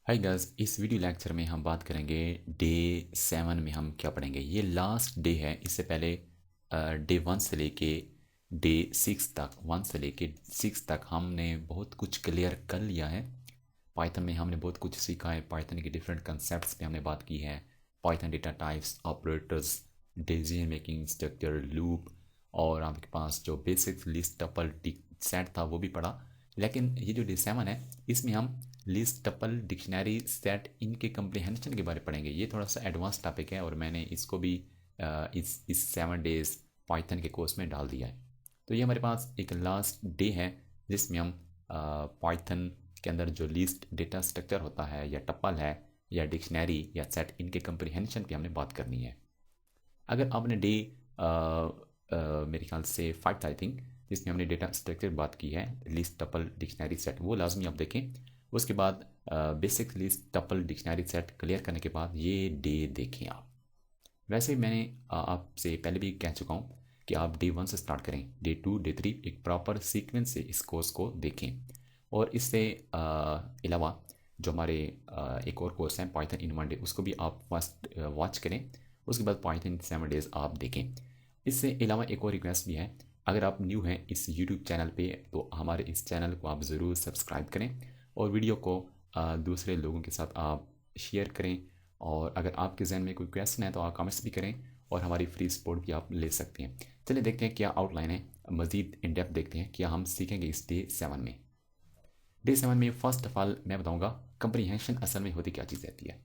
Hi guys, इस video lecture में हम बात करेंगे डे 7 में हम क्या पढ़ेंगे। ये लास्ट डे है। इससे पहले डे 1 से लेके डे 6 तक 1 से लेके 6 तक हमने बहुत कुछ क्लियर कर लिया है। पाइथन में हमने बहुत कुछ सीखा है। पाइथन के डिफरेंट कंसेप्ट्स पे हमने बात की है। Python data types, operators, decision making structure, loop, और आपके पास जो बेसिक लिस्ट टपल सेट था वो भी पढ़ा। लेकिन ये जो डे 7 है इसमें हम लिस्ट टपल डिक्शनरी सेट इनके कम्प्रीहेंशन के बारे में पढ़ेंगे। ये थोड़ा सा एडवांस टॉपिक है और मैंने इसको भी इस 7 डेज पाइथन के कोर्स में डाल दिया है। तो ये हमारे पास एक लास्ट डे है जिसमें हम पाइथन के अंदर जो लिस्ट डेटा स्ट्रक्चर होता है या टपल है या डिक्शनरी या सेट इनके कम्प्रीहेंशन पे हमने बात करनी है। अगर आपने डे मेरे ख्याल से 5 था आई थिंक, जिसमें हमने डेटा स्ट्रक्चर बात की है, लिस्ट टपल डिक्शनरी सेट, वो लाजमी आप देखें। उसके बाद basic list tuple dictionary set clear करने के बाद ये डे देखें आप। वैसे मैंने आपसे पहले भी कह चुका हूँ कि आप डे 1 से स्टार्ट करें, डे 2, डे 3 एक प्रॉपर सीक्वेंस से इस कोर्स को देखें। और इससे अलावा जो हमारे एक और कोर्स है पाइथन इन 1 डे, उसको भी आप फर्स्ट वॉच करें। उसके बाद पाइथन इन 7 डेज आप देखें। इससे अलावा एक और रिक्वेस्ट भी है, अगर आप न्यू हैं इस यूट्यूब चैनल पे तो हमारे इस चैनल को आप ज़रूर सब्सक्राइब करें और वीडियो को दूसरे लोगों के साथ आप शेयर करें। और अगर आपके जहन में कोई क्वेश्चन है तो आप कमेंट्स भी करें और हमारी फ्री सपोर्ट भी आप ले सकते हैं। चलिए देखते हैं क्या आउटलाइन है, मज़ीद इन डेप्थ देखते हैं क्या हम सीखेंगे इस डे 7 में। डे 7 में फर्स्ट ऑफ ऑल मैं बताऊंगा कंप्रीहेंशन असल में होती क्या चीज़ रहती है।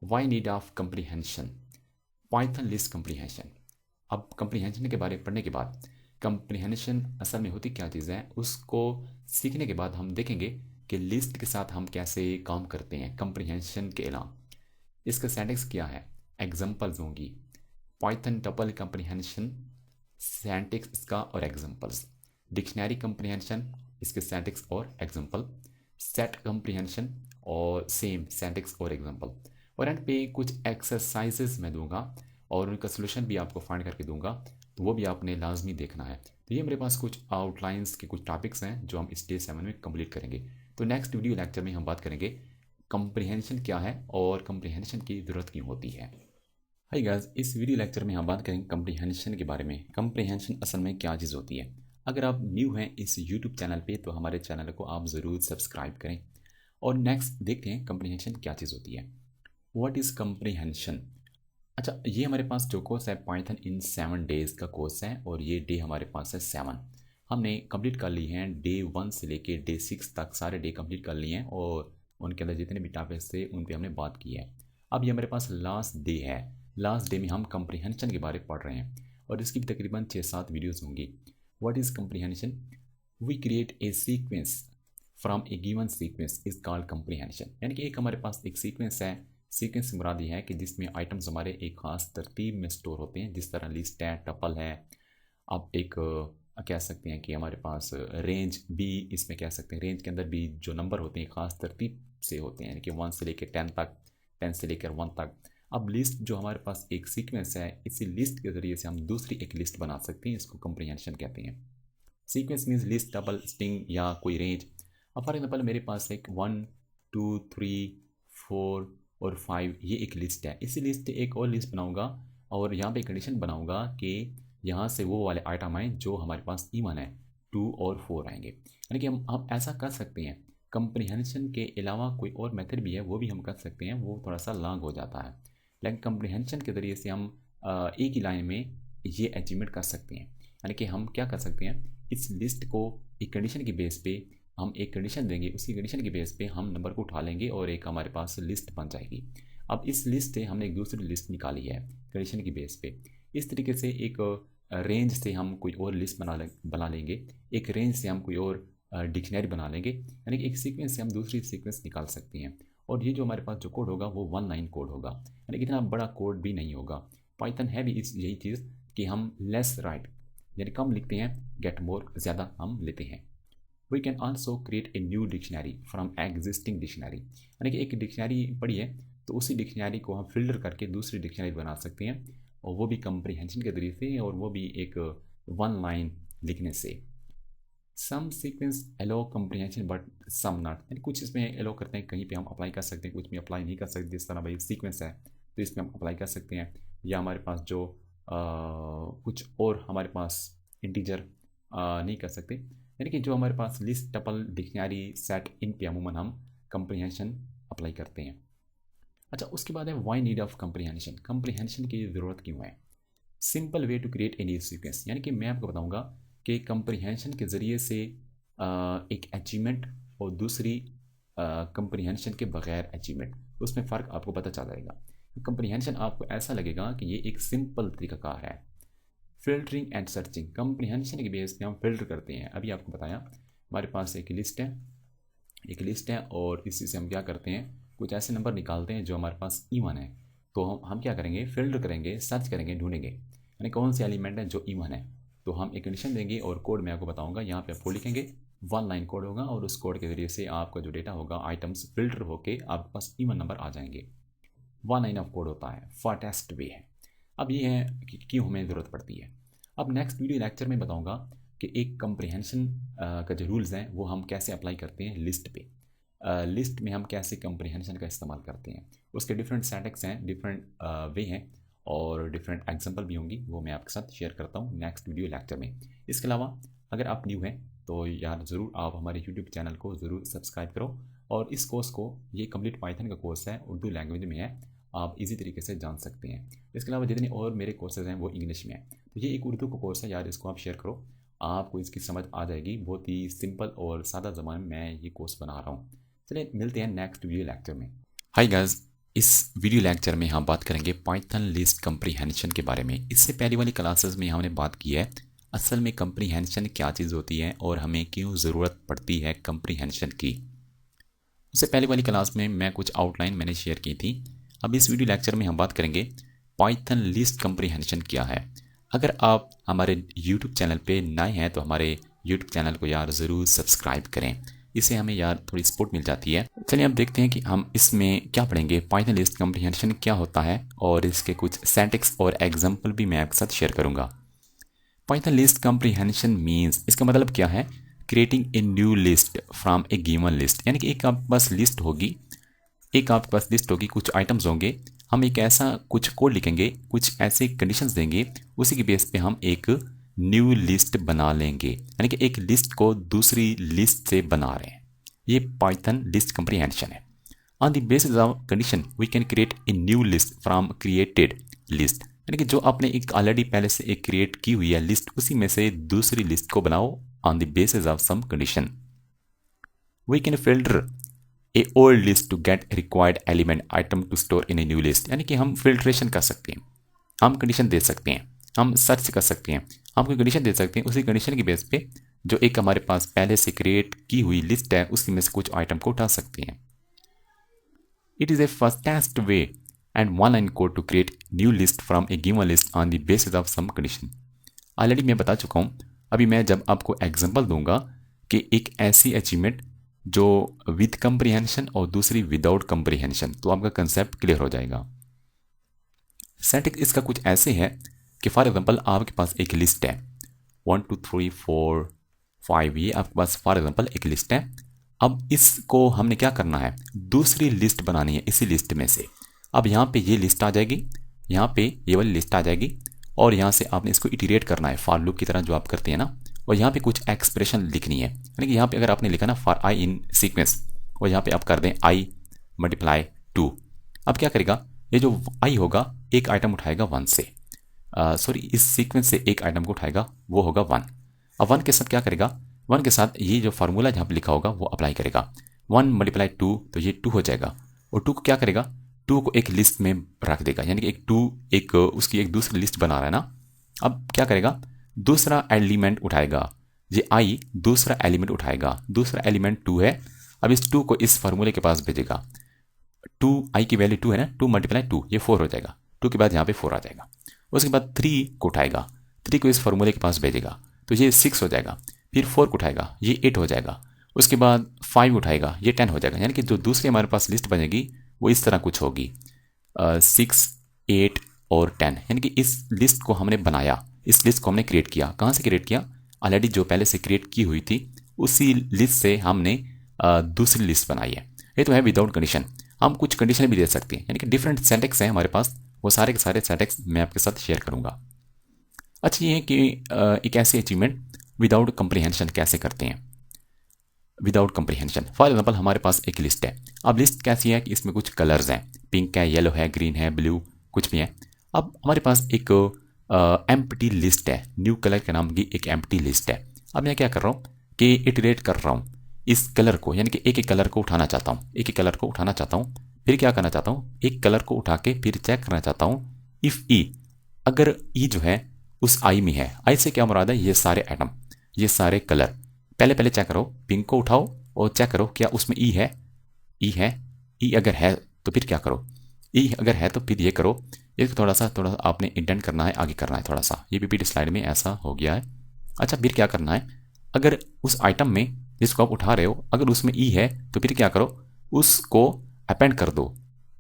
Why need of comprehension, Python list comprehension. अब कंप्रीहेंशन के बारे में पढ़ने के बाद कंप्रीहेंशन असल में होती क्या चीज़ है उसको सीखने के बाद हम देखेंगे कि लिस्ट के साथ हम कैसे काम करते हैं कंप्रीहेंशन के अलावा। इसका सिंटैक्स क्या है, एग्जांपल्स होंगी। पाइथन टपल कंप्रीहेंशन, सिंटैक्स इसका और एग्जांपल्स। डिक्शनरी कंप्रीहेंशन, इसके सिंटैक्स और एग्जांपल। सेट कंप्रीहेंशन और सेम सिंटैक्स और एग्जांपल। और एंड पे कुछ एक्सरसाइजेस मैं दूंगा और उनका सोल्यूशन भी आपको फाइंड करके दूंगा, तो वो भी आपने लाजमी देखना है। तो ये मेरे पास कुछ आउटलाइंस के कुछ टॉपिक्स हैं जो हम इस डे 7 में कंप्लीट करेंगे। तो नेक्स्ट वीडियो लेक्चर में हम बात करेंगे कंप्रीहेंशन क्या है और कंप्रीहेंशन की ज़रूरत क्यों होती है। हाय गाइस, इस वीडियो लेक्चर में हम बात करेंगे कंप्रीहेंशन के बारे में। कंप्रीहेंशन असल में क्या चीज़ होती है। अगर आप न्यू हैं इस यूट्यूब चैनल पे तो हमारे चैनल को आप ज़रूर सब्सक्राइब करें। और नेक्स्ट देखते हैं कंप्रीहेंशन क्या चीज़ होती है। What is comprehension. अच्छा, ये हमारे पास जो कोर्स है पाइथन इन 7 डेज़ का कोर्स है और ये डे हमारे पास है 7। हमने कंप्लीट कर ली हैं डे 1 से लेके डे 6 तक, सारे डे कंप्लीट कर लिए हैं और उनके अंदर जितने भी टॉपिक्स थे उन पे हमने बात की है। अब ये हमारे पास लास्ट डे है। लास्ट डे में हम कंप्रीहेंशन के बारे में पढ़ रहे हैं और इसकी भी तकरीबन 6-7 वीडियोज़ होंगी। What is comprehension, we create a sequence from a given sequence is called comprehension. यानी कि एक हमारे पास एक सीक्वेंस है। सीक्वेंस मुराद ये है कि जिसमें आइटम्स हमारे एक खास तरतीब में स्टोर होते हैं, जिस तरह लिस्ट है, टपल है। आप एक कह सकते हैं कि हमारे पास रेंज भी इसमें कह सकते हैं, रेंज के अंदर भी जो नंबर होते हैं खास तरतीब से होते हैं, यानी कि 1 से लेकर 10 तक, 10 से लेकर 1 तक। अब लिस्ट जो हमारे पास एक सीक्वेंस है, इसी लिस्ट के ज़रिए से हम दूसरी एक लिस्ट बना सकते हैं, इसको कंप्रीहेंशन कहते हैं। Sequence means list, double, string या कोई रेंज। अब फॉर एग्जाम्पल मेरे पास एक 1, 2, 3, 4 और 5 ये एक लिस्ट है। इसी लिस्ट से एक और लिस्ट बनाऊंगा और यहाँ पे कंडीशन बनाऊंगा कि यहाँ से वो वाले आइटम आए जो हमारे पास इवन है, 2 और 4 आएंगे। यानी कि हम ऐसा कर सकते हैं। कंप्रीहेंशन के अलावा कोई और मेथड भी है, वो भी हम कर सकते हैं, वो थोड़ा सा लॉन्ग हो जाता है। लेकिन कंप्रीहेंशन के ज़रिए से हम एक ही लाइन में ये अचीवमेंट कर सकते हैं। यानी कि हम क्या कर सकते हैं, इस लिस्ट को एक कंडीशन की बेस पे हम एक कंडीशन देंगे, उसी कंडीशन की बेस पे हम नंबर को उठा लेंगे और एक हमारे पास लिस्ट बन जाएगी। अब इस लिस्ट से हमने एक दूसरी लिस्ट निकाली है कंडीशन की बेस पे। इस तरीके से एक रेंज से हम कोई और लिस्ट बना लेंगे, एक रेंज से हम कोई और डिक्शनरी बना लेंगे। यानी कि एक सीक्वेंस से हम दूसरी सीक्वेंस निकाल सकते हैं। और ये जो हमारे पास जो कोड होगा वो 1 लाइन कोड होगा, यानी कि इतना बड़ा कोड भी नहीं होगा। पाइथन है भी इस यही चीज़ कि हम लेस राइट यानी कम लिखते हैं, गेट मोर ज़्यादा हम लेते हैं। We can also create a new dictionary from existing dictionary. यानी कि एक डिक्शनरी पढ़ी है तो उसी डिक्शनरी को हम फिल्टर करके दूसरी डिक्शनरी बना सकते हैं, और वो भी कंप्रीहेंशन के जरिए से, और वो भी एक 1 लाइन लिखने से। Some sequence allow comprehension but some not, यानी कुछ इसमें एलो करते हैं, कहीं पे हम अप्लाई कर सकते हैं, कुछ में अप्लाई नहीं कर सकते। जिस तरह भाई सीक्वेंस है तो इसमें हम अप्लाई कर सकते हैं, या हमारे पास जो कुछ और हमारे पास इंटीजर नहीं कर सकते, यानी कि जो हमारे पास लिस्ट टपल डिक्शनरी सेट इन पे अमूमन हम कंप्रीहेंशन अप्लाई करते हैं। अच्छा, उसके बाद है why need of comprehension, comprehension की ज़रूरत क्यों है। Simple way to create any sequence, यानी कि मैं आपको बताऊंगा कि कंप्रीहेंशन के ज़रिए से एक अचीवमेंट और दूसरी कंप्रीहेंशन के बगैर अचीवमेंट, उसमें फ़र्क आपको पता चल जाएगा। कंप्रीहेंशन आपको ऐसा लगेगा कि ये एक सिंपल तरीकाकार है। फिल्टरिंग एंड सर्चिंग, कंप्रीहेंशन के बेस पे हम फिल्टर करते हैं। अभी आपको बताया हमारे पास एक लिस्ट है और इसी से हम क्या करते हैं, कुछ ऐसे नंबर निकालते हैं जो हमारे पास इवन है। तो हम क्या करेंगे, फिल्टर करेंगे, सर्च करेंगे, ढूंढेंगे यानी कौन से एलिमेंट है जो इवन है। तो हम एक कंडीशन देंगे और कोड मैं आपको बताऊंगा, यहाँ पे आपको लिखेंगे 1 लाइन कोड होगा और उस कोड के जरिए से आपका जो डेटा होगा आइटम्स फिल्टर होके आपके पास इवन नंबर आ जाएंगे। 1 लाइन ऑफ कोड होता है, फास्टेस्ट वे है। अब ये है कि क्यों हमें ज़रूरत पड़ती है। अब नेक्स्ट वीडियो लेक्चर में बताऊंगा कि एक कंप्रीहेंशन का जो रूल्स हैं वो हम कैसे अप्लाई करते हैं लिस्ट पे। लिस्ट में हम कैसे कंप्रीहेंशन का इस्तेमाल करते हैं, उसके डिफरेंट सेटिंग्स हैं, डिफरेंट वे हैं और डिफरेंट एग्जांपल भी होंगी, वो मैं आपके साथ शेयर करता हूँ नेक्स्ट वीडियो लेक्चर में। इसके अलावा अगर आप न्यू हैं तो यार ज़रूर आप हमारे यूट्यूब चैनल को ज़रूर सब्सक्राइब करो, और इस कोर्स को, ये कंप्लीट पाइथन का कोर्स है, उर्दू लैंग्वेज में है, आप इजी तरीके से जान सकते हैं। इसके अलावा जितने और मेरे कोर्सेज हैं वो इंग्लिश में हैं। तो ये एक उर्दू का कोर्स है यार, इसको आप शेयर करो, आपको इसकी समझ आ जाएगी। बहुत ही सिंपल और सादा ज़बान में मैं ये कोर्स बना रहा हूँ। चलिए मिलते हैं नेक्स्ट वीडियो लेक्चर में। हाय गाइस, इस वीडियो लेक्चर में हम बात करेंगे पाइथन लिस्ट कंप्रीहेंशन के बारे में। इससे पहले वाली क्लासेस में हमने बात की है असल में कंप्रीहेंशन क्या चीज़ होती है और हमें क्यों ज़रूरत पड़ती है कंप्रीहेंशन की। उससे पहले वाली क्लास में मैं कुछ आउटलाइन मैंने शेयर की थी। अब इस वीडियो लेक्चर में हम बात करेंगे पाइथन लिस्ट कंप्रीहेंशन क्या है। अगर आप हमारे यूट्यूब चैनल पे नए हैं तो हमारे यूट्यूब चैनल को यार ज़रूर सब्सक्राइब करें, इससे हमें यार थोड़ी सपोर्ट मिल जाती है। चलिए अब देखते हैं कि हम इसमें क्या पढ़ेंगे, पाइथन लिस्ट कंप्रीहेंशन क्या होता है, और इसके कुछ सिंटैक्स और एग्जांपल भी मैं आपके साथ शेयर करूंगा। पाइथन लिस्ट कंप्रीहेंशन मीन्स, इसका मतलब क्या है, creating a new list from a given list, यानी कि एक आपके पास लिस्ट होगी, कुछ आइटम्स होंगे, हम एक ऐसा कुछ कोड लिखेंगे, कुछ ऐसे कंडीशंस देंगे, उसी के बेस पे हम एक न्यू लिस्ट बना लेंगे, यानी कि एक लिस्ट को दूसरी लिस्ट से बना रहे हैं। ये पाइथन लिस्ट कंप्रीहेंशन है। On the basis of condition we can create a new list from created list, यानी कि जो आपने एक ऑलरेडी पहले से एक क्रिएट की हुई है लिस्ट, उसी में से दूसरी लिस्ट को बनाओ on the basis of some condition. We can filter a old list to get required element item to store in a new list, यानी कि हम फिल्ट्रेशन कर सकते हैं, हम कंडीशन दे सकते हैं, हम सर्च कर सकते हैं, हम कोई कंडीशन दे सकते हैं, उसी कंडीशन के बेस पे जो एक हमारे पास पहले से क्रिएट की हुई लिस्ट है उसी में से कुछ आइटम को उठा सकते हैं। It is a fastest way and one line code to create new list from a given list on the basis of some condition. Already मैं बता चुका हूँ, अभी मैं जब आपको एग्जाम्पल दूंगा कि एक ऐसी अचीवमेंट जो विद कंप्रीहेंशन और दूसरी विदाउट कंप्रीहेंशन, तो आपका कंसेप्ट क्लियर हो जाएगा। सिंटैक्स इसका कुछ ऐसे है कि फॉर एग्जांपल आपके पास एक लिस्ट है 1 2 3 4 5, ये आपके पास फॉर एग्जांपल एक लिस्ट है। अब इसको हमने क्या करना है, दूसरी लिस्ट बनानी है इसी लिस्ट में से। अब यहाँ पे ये लिस्ट आ जाएगी, यहाँ पे ये वाली लिस्ट आ जाएगी, और यहाँ से आपने इसको इटरेट करना है फॉर लूप की तरह जो आप करते हैं ना, और यहाँ पे कुछ एक्सप्रेशन लिखनी है, यानी कि यहाँ पे अगर आपने लिखा ना फॉर आई इन सीक्वेंस, और यहाँ पे आप कर दें आई मल्टीप्लाई 2। अब क्या करेगा, ये जो आई होगा एक आइटम उठाएगा 1 से, सॉरी इस सीक्वेंस से एक आइटम को उठाएगा, वो होगा 1। अब 1 के साथ क्या करेगा, 1 के साथ ये जो फार्मूला जहाँ पे लिखा होगा वो अप्लाई करेगा, 1 मल्टीप्लाई 2 तो ये 2 हो जाएगा, और 2 को क्या करेगा, 2 को एक लिस्ट में रख देगा, यानी कि एक 2 एक उसकी एक दूसरी लिस्ट बना रहा है ना। अब क्या करेगा, दूसरा एलिमेंट उठाएगा, ये आई दूसरा एलिमेंट उठाएगा, दूसरा एलिमेंट 2 है। अब इस 2 को इस फार्मूले के पास भेजेगा, 2 आई की वैल्यू 2 है ना, 2 मल्टीप्लाई 2 ये 4 हो जाएगा, 2 के बाद यहाँ पे 4 आ जाएगा। उसके बाद 3 को उठाएगा, 3 को इस फार्मूले के पास भेजेगा तो ये 6 हो जाएगा, फिर 4 को उठाएगा ये 8 हो जाएगा, उसके बाद 5 उठाएगा ये 10 हो जाएगा। यानी कि जो दूसरी हमारे पास लिस्ट बनेगी वो इस तरह कुछ होगी 6 8 और 10, यानी कि इस लिस्ट को हमने बनाया, इस लिस्ट को हमने क्रिएट किया। कहाँ से क्रिएट किया, ऑलरेडी जो पहले से क्रिएट की हुई थी उसी लिस्ट से हमने दूसरी लिस्ट बनाई है। ये तो है विदाउट कंडीशन। हम कुछ कंडीशन भी दे सकते हैं, यानी कि डिफरेंट सिंटैक्स हैं हमारे पास, वो सारे के सारे सिंटैक्स मैं आपके साथ शेयर करूंगा। अच्छा ये है कि एक ऐसी अचीवमेंट विदाउट कंप्रीहेंशन कैसे करते हैं। विदाउट कंप्रीहेंशन, फॉर एग्जांपल हमारे पास एक लिस्ट है। अब लिस्ट कैसी है कि इसमें कुछ कलर्स हैं, पिंक है, येलो है, ग्रीन है, ब्लू, कुछ भी है। अब हमारे पास एक एम्प्टी लिस्ट है, न्यू कलर के नाम की एक एम्प्टी लिस्ट है। अब मैं क्या कर रहा हूँ कि इटरेट कर रहा हूँ इस कलर को, यानी कि एक एक कलर को उठाना चाहता हूँ, एक एक कलर को उठाना चाहता हूँ। फिर क्या करना चाहता हूँ, एक कलर को उठा के फिर चेक करना चाहता हूँ इफ़ ई, अगर ई जो है उस आई में है। आई से क्या मुराद है, ये सारे एटम, ये सारे कलर। पहले पहले चेक करो, पिंक को उठाओ और चेक करो क्या उसमें ई है। ई है, ई अगर है तो फिर क्या करो, ई अगर है तो फिर ये करो। इसको थोड़ा सा आपने इंडेंट करना है, आगे करना है थोड़ा सा, ये पीपीटी स्लाइड में ऐसा हो गया है। अच्छा फिर क्या करना है, अगर उस आइटम में जिसको आप उठा रहे हो अगर उसमें ई है तो फिर क्या करो, उसको अपेंड कर दो,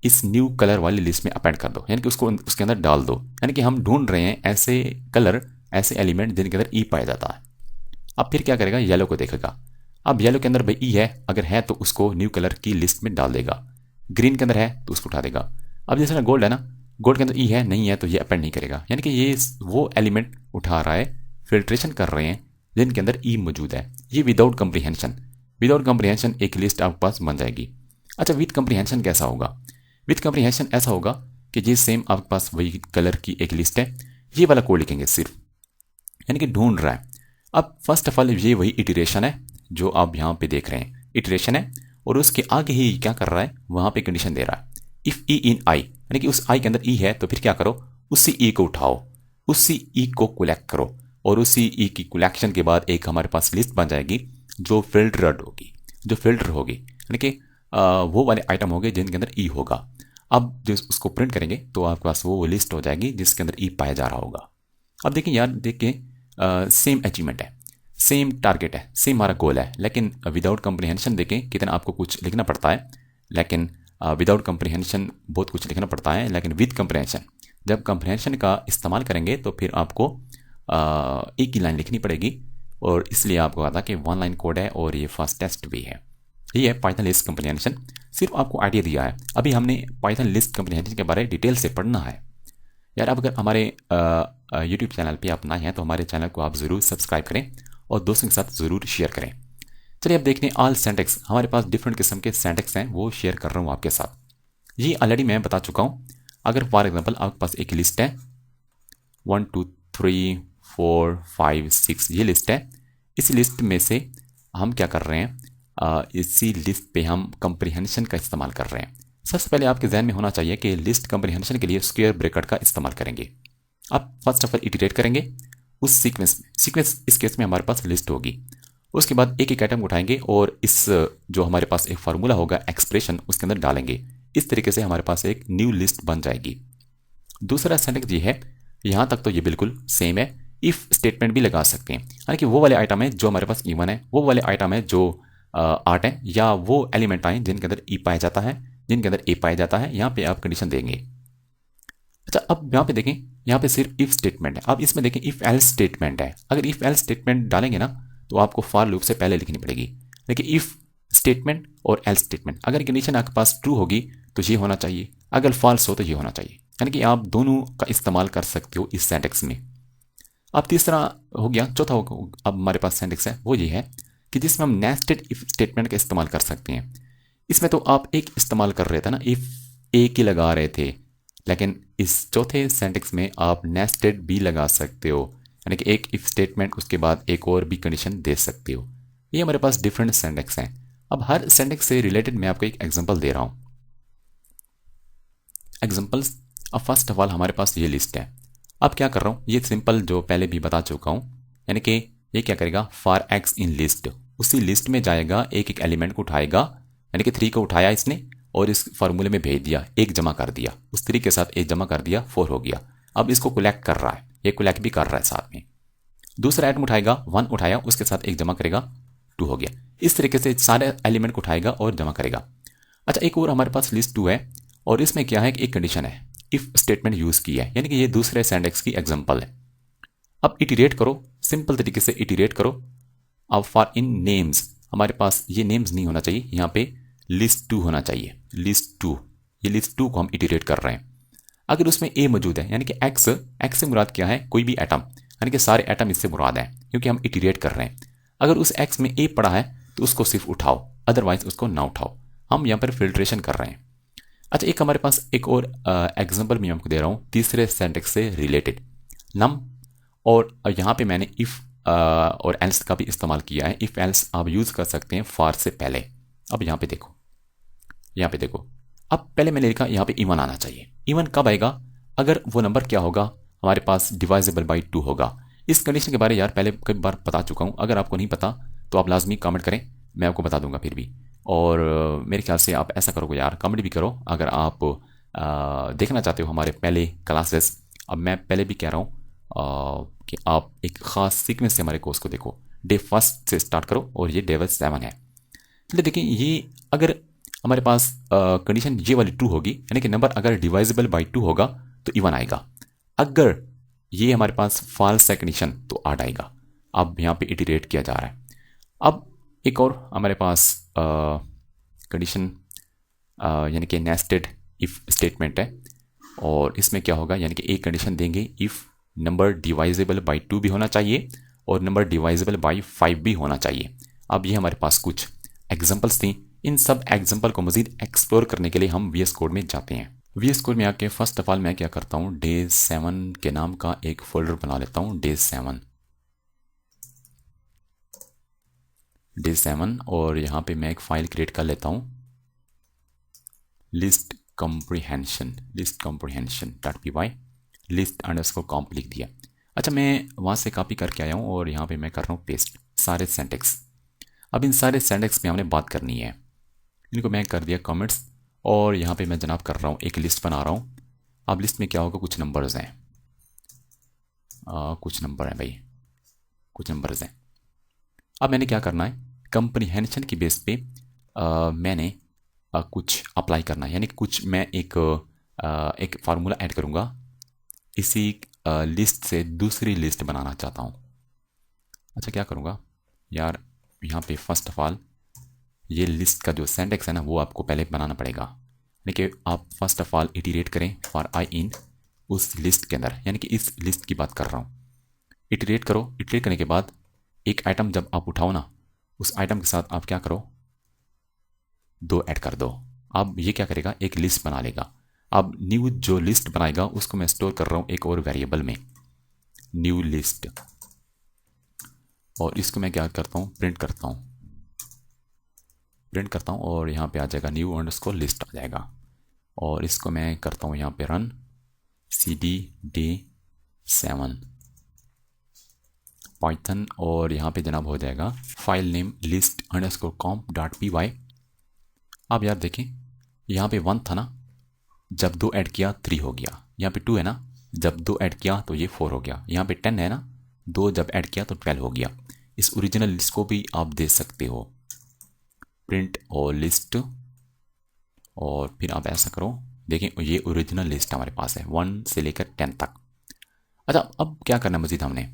इस न्यू कलर वाली लिस्ट में अपेंड कर दो, यानी कि उसको उसके अंदर डाल दो। यानी कि हम ढूंढ रहे हैं ऐसे कलर, ऐसे एलिमेंट जिनके अंदर ई पाया जाता है। अब फिर क्या करेगा, येलो को देखेगा। अब येलो के अंदर भाई ई है, अगर है तो उसको न्यू कलर की लिस्ट में डाल देगा। ग्रीन के अंदर है तो उसको उठा देगा। अब जैसे ना गोल्ड है ना, गोल्ड के अंदर ई है, नहीं है तो ये अपेंड नहीं करेगा। यानी कि ये वो एलिमेंट उठा रहा है, फिल्ट्रेशन कर रहे हैं जिनके अंदर ई मौजूद है। ये विदाउट कंप्रीहेंशन, विदाउट कंप्रीहेंशन एक लिस्ट आपके पास बन जाएगी। अच्छा विद कंप्रीहेंशन कैसा होगा, विद कंप्रीहेंशन ऐसा होगा कि ये सेम आपके पास वही कलर की एक लिस्ट है, ये वाला कोड लिखेंगे सिर्फ, यानी कि ढूंढ रहा है। अब फर्स्ट ऑफ ऑल ये वही इटरेशन है जो आप यहाँ पे देख रहे हैं, इटरेशन है, और उसके आगे ही क्या कर रहा है, वहां पे कंडीशन दे रहा है इफ ई इन आई, यानी कि उस आई के अंदर ई है तो फिर क्या करो, उसी ई को उठाओ, उसी ई को कलेक्ट करो, और उसी ई की कलेक्शन के बाद एक हमारे पास लिस्ट बन जाएगी जो फिल्टर्ड होगी, जो फिल्टर होगी, यानी कि वो वाले आइटम होंगे जिनके अंदर ई होगा। अब जो उसको प्रिंट करेंगे तो आपके पास वो लिस्ट हो जाएगी जिसके अंदर ई पाया जा रहा होगा। अब देखिए यार, देखिए सेम अचीवमेंट है, सेम टारगेट है, सेम हमारा गोल है, लेकिन विदाउट कंप्रीहेंशन देखें कितना आपको कुछ लिखना पड़ता है, लेकिन विदाउट कंप्रीहेंशन बहुत कुछ लिखना पड़ता है, लेकिन विद कंप्रीहेंशन, जब कंप्रीहेंशन का इस्तेमाल करेंगे तो फिर आपको एक ही लाइन लिखनी पड़ेगी, और इसलिए आपको कहा था कि 1 लाइन कोड है और ये फर्स्ट टेस्ट भी है। ये है पाइथन लिस्ट कंप्रीहेंशन, सिर्फ आपको आइडिया दिया है। अभी हमने पाइथन लिस्ट कंप्रीहेंशन के बारे में डिटेल से पढ़ना है। यार अब अगर हमारे यूट्यूब चैनल पे आप नए हैं तो हमारे चैनल को आप ज़रूर सब्सक्राइब करें और दोस्तों के साथ ज़रूर शेयर करें। चलिए अब देखने ऑल सिंटैक्स, हमारे पास डिफरेंट किस्म के सिंटैक्स हैं, वो शेयर कर रहा हूँ आपके साथ। ये ऑलरेडी मैं बता चुका हूँ। अगर फॉर एग्जांपल आपके पास एक लिस्ट है 1 2 3 4 5 6, ये लिस्ट है। इस लिस्ट में से हम क्या कर रहे हैं, इसी लिस्ट पे हम कंप्रीहेंशन का इस्तेमाल कर रहे हैं। सबसे पहले आपके जहन में होना चाहिए कि लिस्ट कंप्रीहेंशन के लिए स्क्वायर ब्रैकेट का इस्तेमाल करेंगे। आप फर्स्ट ऑफ ऑल इटरेट करेंगे उस सीक्वेंस में, सीक्वेंस इस केस में हमारे पास लिस्ट होगी। उसके बाद एक एक आइटम उठाएंगे और इस जो हमारे पास एक फार्मूला होगा एक्सप्रेशन, उसके अंदर डालेंगे। इस तरीके से हमारे पास एक न्यू लिस्ट बन जाएगी। दूसरा सिंटैक्स ये है, यहाँ तक तो ये बिल्कुल सेम है। इफ स्टेटमेंट भी लगा सकते हैं, यानी कि वो वाले आइटम है जो हमारे पास इवन है, वो वाले आइटम है जो 8 है, या वो एलिमेंट आए जिनके अंदर ई पाया जाता है, जिनके अंदर ए पाया जाता है, यहाँ पे आप कंडीशन देंगे। अच्छा अब यहाँ पे देखें, यहाँ पे सिर्फ इफ स्टेटमेंट है। अब इसमें देखें इफ एल्स स्टेटमेंट है। अगर इफ एल्स स्टेटमेंट डालेंगे ना तो आपको फॉर लूप से पहले लिखनी पड़ेगी। लेकिन इफ स्टेटमेंट और एल्स स्टेटमेंट, अगर कंडीशन आपके पास ट्रू होगी तो ये होना चाहिए, अगर फॉल्स हो तो ये होना चाहिए, यानी कि आप दोनों का इस्तेमाल कर सकते हो इस सिंटैक्स में। अब तीसरा हो गया, चौथा हो अब हमारे पास सिंटैक्स है वो ये है कि जिसमें हम नेस्टेड इफ स्टेटमेंट का इस्तेमाल कर सकते हैं। इसमें तो आप एक इस्तेमाल कर रहे थे ना, इफ एक ही लगा रहे थे, लेकिन इस चौथे सिंटैक्स में आप नेस्टेड भी लगा सकते हो, यानी कि एक इफ स्टेटमेंट उसके बाद एक और भी कंडीशन दे सकते हो। ये हमारे पास डिफरेंट सिंटैक्स हैं। अब हर सिंटैक्स से रिलेटेड मैं आपको एक एग्जांपल दे रहा हूँ। एग्जांपल्स, अब फर्स्ट ऑफ ऑल हमारे पास ये लिस्ट है। अब क्या कर रहा हूँ, ये सिंपल जो पहले भी बता चुका हूँ, यानी कि ये क्या करेगा, फॉर एक्स इन लिस्ट, उसी लिस्ट में जाएगा, एक एक एलिमेंट को उठाएगा, यानी कि 3 को उठाया इसने और इस फार्मूले में भेज दिया, एक जमा कर दिया, उस 3 के साथ एक जमा कर दिया, 4 हो गया। अब इसको कलेक्ट कर रहा है, ये कलेक्ट भी कर रहा है साथ में। दूसरा आइटम उठाएगा, 1 उठाया, उसके साथ एक जमा करेगा, 2 हो गया। इस तरीके से सारे एलिमेंट को उठाएगा और जमा करेगा। अच्छा एक और हमारे पास लिस्ट 2 है और इसमें क्या है कि एक कंडीशन है, इफ स्टेटमेंट यूज की है, यानी कि ये दूसरे सिंटैक्स की एग्जांपल है। अब इटरेट करो सिंपल तरीके से इटरेट करो। अब फॉर इन नेम्स हमारे पास ये नेम्स नहीं होना चाहिए, यहाँ पे लिस्ट 2 होना चाहिए, लिस्ट 2। ये लिस्ट 2 को हम इटरेट कर रहे हैं। अगर उसमें ए मौजूद है यानी कि एक्स से मुराद क्या है, कोई भी एटम, यानी कि सारे एटम इससे मुराद है क्योंकि हम इटरेट कर रहे हैं। अगर उस एक्स में ए पड़ा है तो उसको सिर्फ उठाओ, अदरवाइज उसको ना उठाओ। हम यहाँ पर फिल्ट्रेशन कर रहे हैं। अच्छा, एक हमारे पास एक और एग्जांपल मैं आपको दे रहा हूँ तीसरे सिंटैक्स से रिलेटेड, नम। और यहाँ पे मैंने इफ़ और एल्स का भी इस्तेमाल किया है। इफ़ एल्स आप यूज़ कर सकते हैं फॉर से पहले। अब यहाँ पे देखो, यहाँ पे देखो, अब पहले मैंने लिखा यहाँ पे इवन आना चाहिए। इवन कब आएगा, अगर वो नंबर क्या होगा हमारे पास डिवाइजेबल बाई 2 होगा। इस कंडीशन के बारे यार पहले कई बार बता चुका हूँ, अगर आपको नहीं पता तो आप लाजमी कमेंट करें, मैं आपको बता दूंगा फिर भी। और मेरे ख्याल से आप ऐसा करोगे यार, कमेंट भी करो अगर आप देखना चाहते हो हमारे पहले क्लासेस। अब मैं पहले भी कह रहा हूँ कि आप एक ख़ास सीक्वेंस से हमारे कोर्स को देखो, डे 1 से स्टार्ट करो और ये डे 7 है। चलिए देखिए, ये अगर हमारे पास कंडीशन ये वाली ट्रू होगी, यानी कि नंबर अगर डिवाइजेबल बाई 2 होगा तो इवन आएगा। अगर ये हमारे पास फॉल्स है कंडीशन तो ऑड आएगा। अब यहाँ पे इटरेट किया जा रहा है। अब एक और हमारे पास कंडीशन यानी कि नेस्टेड इफ स्टेटमेंट है, और इसमें क्या होगा, यानी कि एक कंडीशन देंगे इफ़ नंबर डिवाइजेबल बाई 2 भी होना चाहिए और नंबर डिवाइजेबल बाई 5 भी होना चाहिए। अब ये हमारे पास कुछ एग्जांपल्स थी। इन सब एग्जांपल को मज़ीद एक्सप्लोर करने के लिए हम VS कोड में जाते हैं। VS कोड में आके फर्स्ट ऑफ ऑल मैं क्या करता हूँ, डे 7 के नाम का एक फोल्डर बना लेता हूँ, डे 7। और यहाँ पे मैं एक फाइल क्रिएट कर लेता हूँ, list comprehension .py, list underscore comp लिख दिया। अच्छा, मैं वहाँ से कॉपी करके आया हूँ और यहाँ पे मैं कर रहा हूँ पेस्ट सारे सिंटैक्स। अब इन सारे सिंटैक्स पे हमने बात करनी है, इनको मैं कर दिया कमेंट्स, और यहाँ पे मैं जनाब कर रहा हूँ एक लिस्ट बना रहा हूँ। अब लिस्ट में क्या होगा, कुछ नंबर्स हैं, कुछ नंबर हैं भाई, कुछ नंबर्स हैं। अब मैंने क्या करना है, कंप्रीहेंशन की बेस पे मैंने कुछ अप्लाई करना है, यानी कुछ मैं एक फार्मूला ऐड करूँगा, इसी लिस्ट से दूसरी लिस्ट बनाना चाहता हूँ। अच्छा, क्या करूँगा यार, यहाँ पे फर्स्ट ऑफ ऑल ये लिस्ट का जो सिंटैक्स है ना वो आपको पहले बनाना पड़ेगा, यानी कि आप फर्स्ट ऑफ ऑल इटरेट करें फॉर आई इन उस लिस्ट के अंदर, यानी कि इस लिस्ट की बात कर रहा हूँ। इटरेट करो, इटरेट करने के बाद एक आइटम जब आप उठाओ ना, उस आइटम के साथ आप क्या करो, 2 ऐड कर दो। अब ये क्या करेगा, एक लिस्ट बना लेगा। अब न्यू जो लिस्ट बनाएगा उसको मैं स्टोर कर रहा हूँ एक और वेरिएबल में, न्यू लिस्ट, और इसको मैं क्या करता हूँ, प्रिंट करता हूँ और यहाँ पे आ जाएगा न्यू अंडरस्कोर लिस्ट आ जाएगा। और इसको मैं करता हूँ यहाँ पे रन cd day 7 पाइथन, और यहाँ पे जनाब हो जाएगा फाइल नेम लिस्ट अंडरस्कोर कॉम्प .py। अब यार देखें, यहाँ पे 1 था ना, जब 2 ऐड किया 3 हो गया। यहाँ पे 2 है ना, जब 2 ऐड किया तो ये 4 हो गया। यहाँ पे 10 है ना, 2 जब ऐड किया तो 12 हो गया। इस ओरिजिनल लिस्ट को भी आप दे सकते हो, प्रिंट और लिस्ट, और फिर आप ऐसा करो, देखें ये ओरिजिनल लिस्ट हमारे पास है 1 से लेकर 10 तक। अच्छा, अब क्या करना है मजीद, हमने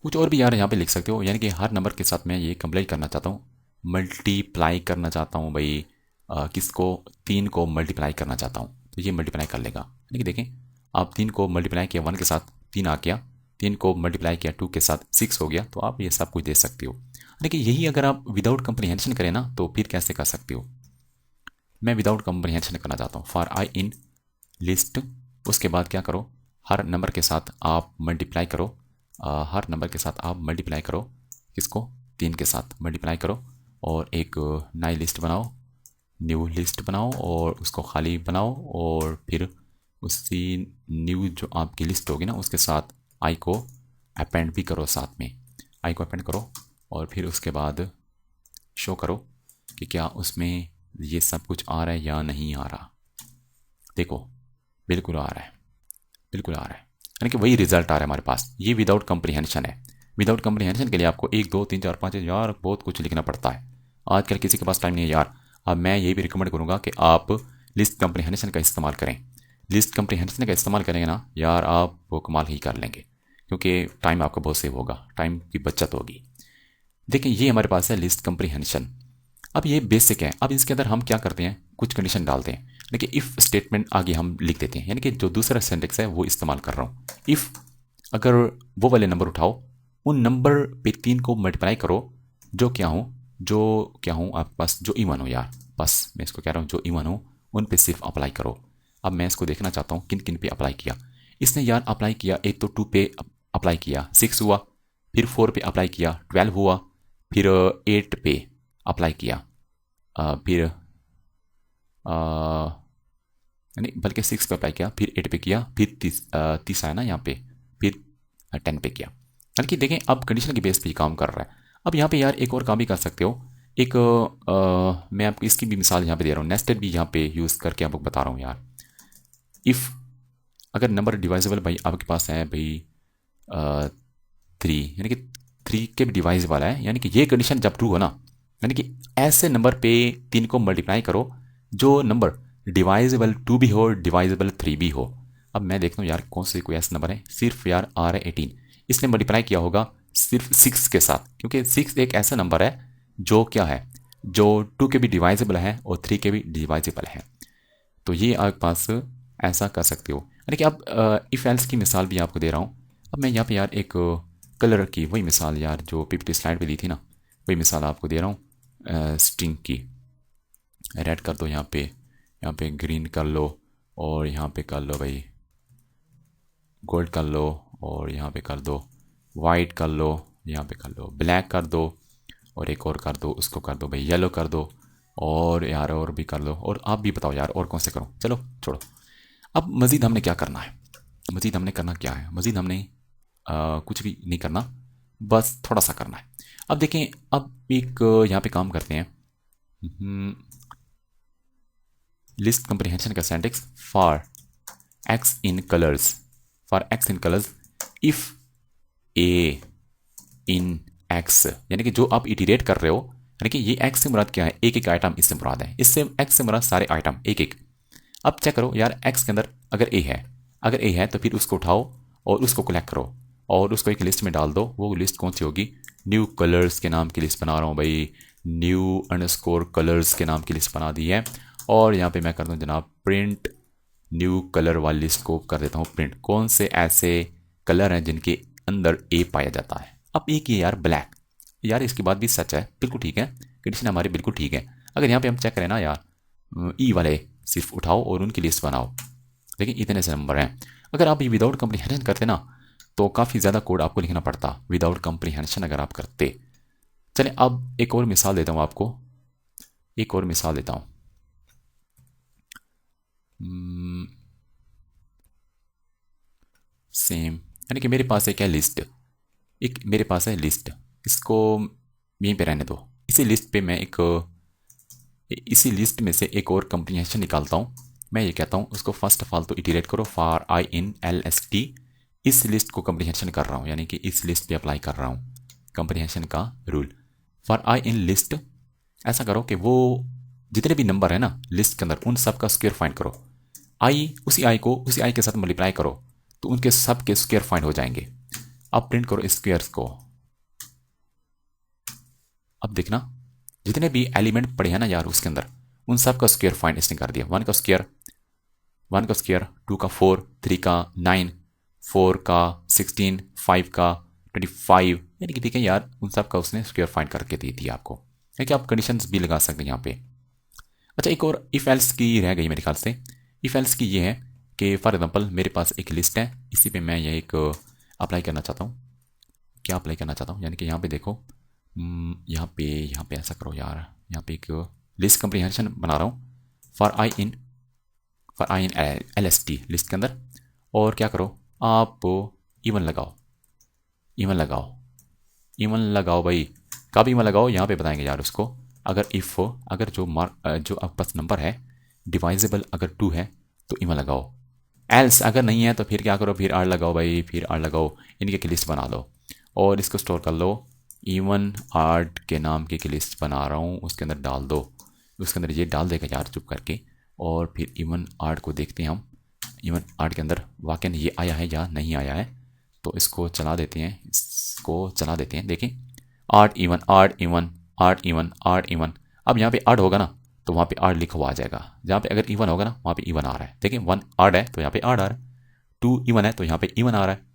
कुछ और भी यार यहाँ पे लिख सकते हो, यानी कि हर नंबर के साथ मैं ये कंप्लीट करना चाहता हूँ, मल्टीप्लाई करना चाहता हूँ भाई, किसको, 3 को मल्टीप्लाई करना चाहता हूँ तो ये मल्टीप्लाई कर लेगा। यानी कि देखें, आप 3 को मल्टीप्लाई किया 1 के साथ 3 आ गया, 3 को मल्टीप्लाई किया 2 के साथ 6 हो गया, तो आप ये सब कुछ दे सकते हो। लेकिन यही अगर आप विदाउट कंप्रीहेंशन करें ना तो फिर कैसे कर सकते हो। मैं विदाउट कंप्रीहेंशन करना चाहता हूँ, फॉर आई इन लिस्ट, उसके बाद क्या करो, हर नंबर के साथ आप मल्टीप्लाई करो, हर नंबर के साथ आप मल्टीप्लाई करो, किसको, 3 के साथ मल्टीप्लाई करो, और एक नई लिस्ट बनाओ, न्यू लिस्ट बनाओ और उसको खाली बनाओ, और फिर उसी न्यू जो आपकी लिस्ट होगी ना उसके साथ आई को अपेंड भी करो, साथ में आई को अपेंड करो, और फिर उसके बाद शो करो कि क्या उसमें ये सब कुछ आ रहा है या नहीं आ रहा। देखो, बिल्कुल आ रहा है, बिल्कुल आ रहा है, यानी कि वही रिजल्ट आ रहा है हमारे पास। ये विदाउट कंप्रीहेंशन है। विदाउट कंप्रीहेंशन के लिए आपको 1 2 3 4 5 यार बहुत कुछ लिखना पड़ता है, आजकल किसी के पास टाइम नहीं है यार। अब मैं यही भी रिकमेंड करूँगा कि आप लिस्ट कंप्रीहेंशन का इस्तेमाल करें। लिस्ट कंप्रीहेंशन का इस्तेमाल करेंगे ना यार, आप वो कमाल ही कर लेंगे, क्योंकि टाइम आपका बहुत सेव होगा, टाइम की बचत होगी। देखिए ये हमारे पास है लिस्ट कंप्रीहेंशन। अब ये बेसिक है। अब इसके अंदर हम क्या करते हैं, कुछ कंडीशन डालते हैं, यानी कि इफ़ स्टेटमेंट आगे हम लिख देते हैं, यानी कि जो दूसरा सेंटेक्स है वो इस्तेमाल कर रहा हूँ। इफ़ अगर वो वाले नंबर उठाओ, उन नंबर पे 3 को मल्टीप्लाई करो जो क्या हूँ आपके पास, जो इवन हो यार, बस मैं इसको कह रहा हूँ जो इवन हो उन पे सिर्फ अप्लाई करो। अब मैं इसको देखना चाहता हूँ किन किन पे अप्लाई किया इसने यार। अप्लाई किया एक तो 2 पे अप्लाई किया 6 हुआ, फिर 4 पे अप्लाई किया 12 हुआ, फिर 8 पे अप्लाई किया, फिर नहीं बल्कि 6 पे अप्लाई किया, फिर 8 पे किया, फिर 30 आया ना यहाँ पे, फिर 10 पे किया। यानी कि देखें अब कंडीशन के बेस पे काम कर रहा है। अब यहाँ पे यार एक और काम भी कर सकते हो। एक मैं आपको इसकी भी मिसाल यहाँ पे दे रहा हूँ, नेस्टेड भी यहाँ पे यूज़ करके आपको बता रहा हूँ यार। इफ़ अगर नंबर डिवाइजेबल भाई आपके पास है भाई 3, यानी कि 3 के भी डिवाइस वाला है, यानी कि ये कंडीशन जब ट्रू हो ना, यानी कि ऐसे नंबर पे 3 को मल्टीप्लाई करो जो नंबर डिवाइजेबल 2 भी हो, डिवाइजेबल 3 भी हो। अब मैं देखता हूँ यार कौन से कोई ऐसा नंबर है, सिर्फ यार आ रहा है 18, इसने मल्टीप्लाई किया होगा सिर्फ 6 के साथ, क्योंकि 6 एक ऐसा नंबर है जो क्या है, जो 2 के भी डिवाइजेबल है और 3 के भी डिवाइजेबल है। तो ये आपके पास ऐसा कर सकते हो। यानी कि अब इफ़ एल्स की मिसाल भी आपको दे रहा हूँ। अब मैं यहाँ पे यार एक कलर की वही मिसाल यार जो पीपीटी स्लाइड पे दी थी ना, वही मिसाल आपको दे रहा हूँ स्ट्रिंग की। रेड कर दो यहाँ पे ग्रीन कर लो, और यहाँ पे कर लो भाई गोल्ड कर लो, और यहाँ पे कर दो वाइट कर लो, यहाँ पे कर लो ब्लैक कर दो, और एक और कर दो, उसको कर दो भाई येलो कर दो, और यार और भी कर लो। और आप भी बताओ यार और कौन से करूँ, चलो छोड़ो। अब मज़ीद हमने क्या करना है, मज़ीद हमने करना क्या है, मज़ीद हमने कुछ भी नहीं करना, बस थोड़ा सा करना है। अब देखें, अब एक यहाँ पे काम करते हैं, लिस्ट कंप्रीहेंशन का syntax for x in colours, for x in colours if A in x, यानी कि जो आप इटरेट कर रहे हो, यानी कि ये एक्स से मुराद क्या है, एक एक आइटम इससे मुराद है, इससे एक्स से मुराद सारे आइटम एक एक। अब चेक करो यार एक्स के अंदर अगर ए है तो फिर उसको उठाओ और उसको कलेक्ट करो और उसको एक लिस्ट में डाल दो। वो लिस्ट कौन सी होगी, न्यू कलर्स के नाम की लिस्ट बना रहा हूँ भाई, न्यू अंडरस्कोर कलर्स के नाम की लिस्ट बना दी है। और यहाँ पे मैं करता हूँ जनाब प्रिंट न्यू कलर वाली लिस्ट को कर देता हूँ प्रिंट, कौन से ऐसे कलर हैं जिनके अंदर ए पाया जाता है। अब एक ये यार ब्लैक, यार इसकी बात भी सच है, बिल्कुल ठीक है, कंडीशन हमारी बिल्कुल ठीक है। अगर यहाँ पे हम चेक करें ना यार, ई वाले सिर्फ उठाओ और उनकी लिस्ट बनाओ, देखिए इतने से नंबर हैं। अगर आप ये विदाउट कंप्रीहेंशन करते ना तो काफ़ी ज़्यादा कोड आपको लिखना पड़ता, विदाउट कंप्रीहेंशन अगर आप करते। चलें अब एक और मिसाल देता हूँ आपको, एक और मिसाल देता हूँ। सेम, यानी कि मेरे पास एक है लिस्ट, एक मेरे पास है लिस्ट, इसको यहीं पे रहने दो। इसी लिस्ट पे मैं इसी लिस्ट में से एक और कंप्रीहेंशन निकालता हूँ। मैं ये कहता हूँ उसको फर्स्ट ऑफ ऑल तो इटरेट करो for I in L S T, इस लिस्ट को कंप्रीहेंशन कर रहा हूँ, यानी कि इस लिस्ट पे अप्लाई कर रहा हूँ कंप्रीहेंशन का rule. For I in list ऐसा करो कि वो जितने भी नंबर है ना लिस्ट के अंदर उन सब का स्क्वायर फाइंड करो, उसी आई के साथ मल्टीप्लाई करो तो उनके सब के स्क्वायर फाइंड हो जाएंगे। अब प्रिंट करो स्क्वायर्स को। अब देखना जितने भी एलिमेंट पड़े हैं ना यार उसके अंदर उन सब का स्क्वायर फाइंड इसने कर दिया। 1 का स्क्वायर 2 का 4, 3 का 9, 4 का 16, 5 का 25, यानी कि ठीक है यार उन सब का उसने स्क्वायर फाइंड करके दे दिया आपको। है कि आप कंडीशंस भी लगा सकते हैं यहाँ पे। अच्छा एक और इफ एल्स की रह गई मेरे ख्याल से। इफ एल्स की ये है कि फॉर एग्जांपल मेरे पास एक लिस्ट है, इसी पे मैं ये एक अप्लाई करना चाहता हूँ। क्या अप्लाई करना चाहता हूँ, यानी कि यहाँ पे देखो, यहाँ पे ऐसा करो यार, यहाँ पे एक लिस्ट कंप्रीहेंशन बना रहा हूँ for I in L S T list के अंदर। और क्या करो आप इवन लगाओ, इवन लगाओ भाई, कब इवन लगाओ यहाँ पे बताएंगे यार उसको। अगर इफ़ अगर जो आपके पास नंबर है डिवाइजेबल अगर 2 है तो इवन लगाओ, एल्स अगर नहीं है तो फिर क्या करो, फिर आर लगाओ भाई, फिर आर लगाओ, इनकी एक लिस्ट बना लो और इसको स्टोर कर लो। इवन आर्ट के नाम की एक लिस्ट बना रहा हूँ, उसके अंदर डाल दो, उसके अंदर ये डाल देगा यार चुप करके। और फिर इवन आर्ट को देखते हैं हम, इवन आर्ट के अंदर वाकई ये आया है या नहीं आया है। तो इसको चला देते हैं, देखें आड इवन आड इवन आड इवन आड इवन। अब यहाँ पे आड होगा ना तो वहाँ पे आड लिखा हुआ आ जाएगा, जहाँ पे अगर इवन होगा ना वहाँ पे इवन आ रहा है। देखें 1 आड है तो यहाँ पे आड आ रहा है, 2 इवन है तो यहाँ पे इवन आ रहा है।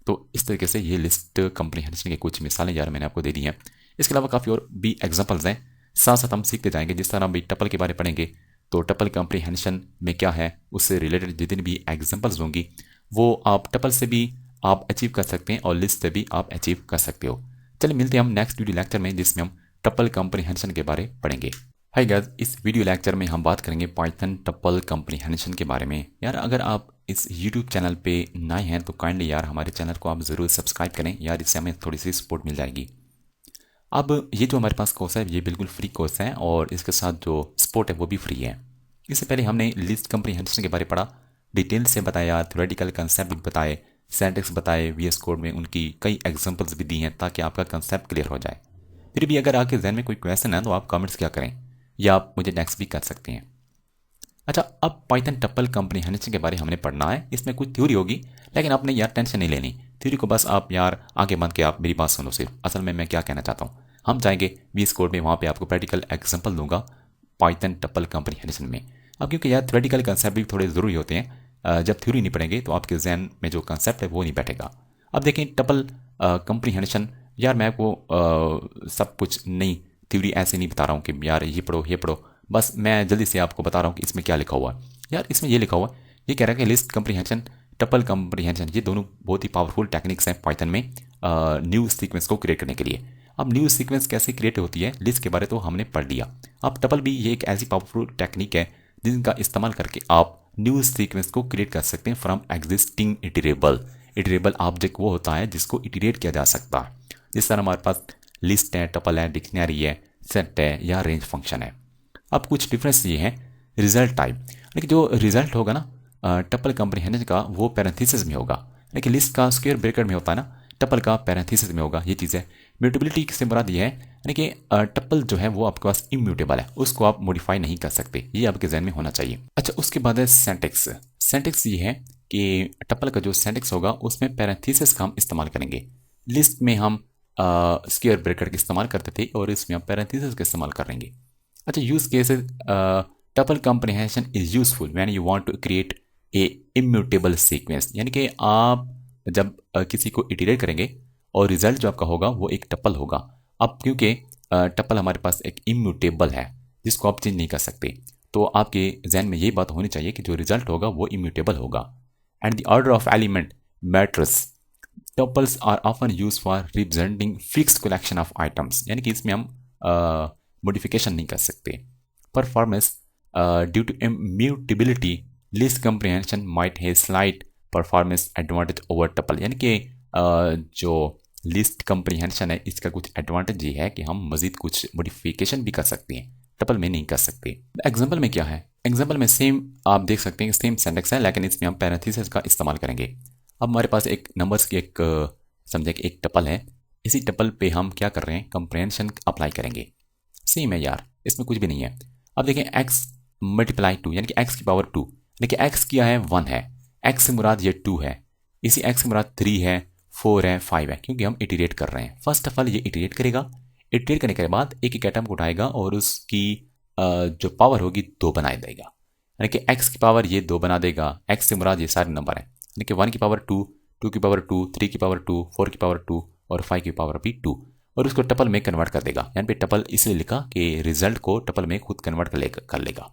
तो इस तरीके से ये लिस्ट कंप्रीहेंशन के कुछ मिसालें यार मैंने आपको दे दी हैं। इसके अलावा काफ़ी और भी एग्जांपल्स हैं, साथ साथ हम सीखते जाएंगे। जिस तरह हम भी टपल के बारे में पढ़ेंगे तो टपल कंप्रीहेंशन में क्या है उससे रिलेटेड जितनी भी एग्जांपल्स होंगी वो आप टपल से भी आप अचीव कर सकते हैं और लिस्ट से भी आप अचीव कर सकते हो। चलिए मिलते हैं हम नेक्स्ट वीडियो लेक्चर में जिसमें हम टपल कंप्रीहेंशन के बारे में पढ़ेंगे। हाय गाइस, इस वीडियो लेक्चर में हम बात करेंगे पाइथन टपल कंप्रीहेंशन के बारे में। यार अगर आप इस यूट्यूब चैनल पे नए हैं तो काइंडली यार हमारे चैनल को आप ज़रूर सब्सक्राइब करें यार, इससे हमें थोड़ी सी सपोर्ट मिल जाएगी। अब ये जो हमारे पास कोर्स है ये बिल्कुल फ्री कोर्स है और इसके साथ जो सपोर्ट है वो भी फ्री है। इससे पहले हमने लिस्ट कंप्रीहेंशन के बारे में पढ़ा, डिटेल से बताया, थ्योरेटिकल कंसेप्ट भी बताए, सिंटैक्स बताए, वीएस कोड में उनकी कई एग्जांपल्स भी दी हैं ताकि आपका कंसेप्ट क्लियर हो जाए। फिर भी अगर आपके जहन में कोई क्वेश्चन है तो आप कमेंट्स क्या करें या आप मुझे नेक्स्ट भी कर सकते हैं। अच्छा, अब पाइथन टपल कंप्रीहेंशन के बारे में हमने पढ़ना है। इसमें कुछ थ्योरी होगी लेकिन आपने यार टेंशन नहीं लेनी, थ्योरी को बस आप यार आगे बढ़ के आप मेरी बात सुनो सिर्फ। असल में मैं क्या कहना चाहता हूँ, हम जाएंगे वीएस कोड में, वहाँ पे आपको प्रैक्टिकल एग्जांपल दूंगा पाइथन टपल कंप्रीहेंशन में। अब क्योंकि यार थ्योरेटिकल कंसेप्ट भी थोड़े ज़रूरी होते हैं, जब थ्योरी नहीं पढ़ेंगे तो आपके जहन में जो कंसेप्ट है वो नहीं बैठेगा। अब देखें टपल कंप्रीहेंशन, यार मैं आपको सब कुछ नहीं थ्योरी ऐसे नहीं बता रहा हूँ कि यार ये पढ़ो, बस मैं जल्दी से आपको बता रहा हूँ कि इसमें क्या लिखा हुआ है। यार इसमें ये लिखा हुआ है, ये कह रहा है कि लिस्ट कंप्रीहेंशन टपल कंप्रीहेंशन ये दोनों बहुत ही पावरफुल टेक्निक्स हैं पाइथन में न्यू सीक्वेंस को क्रिएट करने के लिए। अब न्यू सीक्वेंस कैसे क्रिएट होती है लिस्ट के बारे तो हमने पढ़ लिया। अब टपल भी ये एक ऐसी पावरफुल टेक्निक है जिनका इस्तेमाल करके आप न्यू सीक्वेंस को क्रिएट कर सकते हैं फ्रॉम एग्जिस्टिंग इटरेबल ऑब्जेक्ट वो होता है जिसको इटरेट किया जा सकता है। जिस तरह हमारे पास लिस्ट है, टपल है, डिक्शनरी है, सेट है या रेंज फंक्शन है। अब कुछ डिफरेंस ये है रिजल्ट टाइप, लेकिन जो रिजल्ट होगा ना टपल कंप्रीहेंशन का वो पैरेंथेसिस में होगा, लेकिन लिस्ट का स्क्वायर ब्रैकेट में होता है ना, टपल का पैरेंथेसिस में होगा। ये चीज़ है। म्यूटेबिलिटी से मुराद ये है यानी कि टपल जो है वो आपके पास इम्यूटेबल है, उसको आप मॉडिफाई नहीं कर सकते, ये आपके जहन में होना चाहिए। अच्छा, उसके बाद है सिंटैक्स ये है कि टपल का जो सिंटैक्स होगा उसमें पैरेंथेसिस का हम इस्तेमाल करेंगे। लिस्ट में हम स्क्वायर ब्रैकेट का इस्तेमाल करते थे और इसमें हम पैरेंथेसिस का इस्तेमाल करेंगे। अच्छा, use cases tuple comprehension is useful when you want to create a immutable sequence, यानी कि आप जब किसी को इटरेट करेंगे और रिजल्ट जो आपका होगा वो एक टपल होगा। अब क्योंकि टपल हमारे पास एक इम्यूटेबल है जिसको आप चेंज नहीं कर सकते, तो आपके जहन में ये बात होनी चाहिए कि जो रिजल्ट होगा वो इम्यूटेबल होगा। And the order of element matters, tuples are often use for representing fixed collection of items, यानी कि इसमें हम मॉडिफिकेशन नहीं कर सकते। Performance due to immutability list comprehension might have slight performance advantage over tuple, यानी कि जो लिस्ट कंप्रीहेंशन है इसका कुछ एडवांटेज ये है कि हम मजीद कुछ मॉडिफिकेशन भी कर सकते हैं, टपल में नहीं कर सकते। एग्जांपल में क्या है, एग्जांपल में सेम आप देख सकते हैं सेम सिंटैक्स है लेकिन इसमें हम पैरेंथेसिस का इस्तेमाल करेंगे। अब हमारे पास एक नंबर्स की एक समझे कि एक टपल है, इसी टपल पे हम क्या कर रहे हैं कंप्रीहेंशन अप्लाई करेंगे। सेम है यार, इसमें कुछ भी नहीं है। अब देखें x मल्टीप्लाई 2 यानी कि x की पावर 2, लेकिन x किया है 1 है, x से मुराद ये 2 है, इसी x से मुराद 3 है, 4 है, 5 है, क्योंकि हम इटरेट कर रहे हैं। फर्स्ट ऑफ ऑल ये इटरेट करेगा, इटरेट करने के बाद एक एक एटम को उठाएगा और उसकी जो पावर होगी 2 बना देगा, यानी कि x की पावर ये 2 बना देगा। x से मुराद ये सारे नंबर हैं, यानी कि 1 की पावर 2, 2 की पावर 2, 3 की पावर 2, 4 की पावर 2 और 5 की पावर भी 2, और उसको टपल में कन्वर्ट कर देगा। यानी पे टपल इसलिए लिखा कि रिजल्ट को टपल में खुद कन्वर्ट कर लेगा।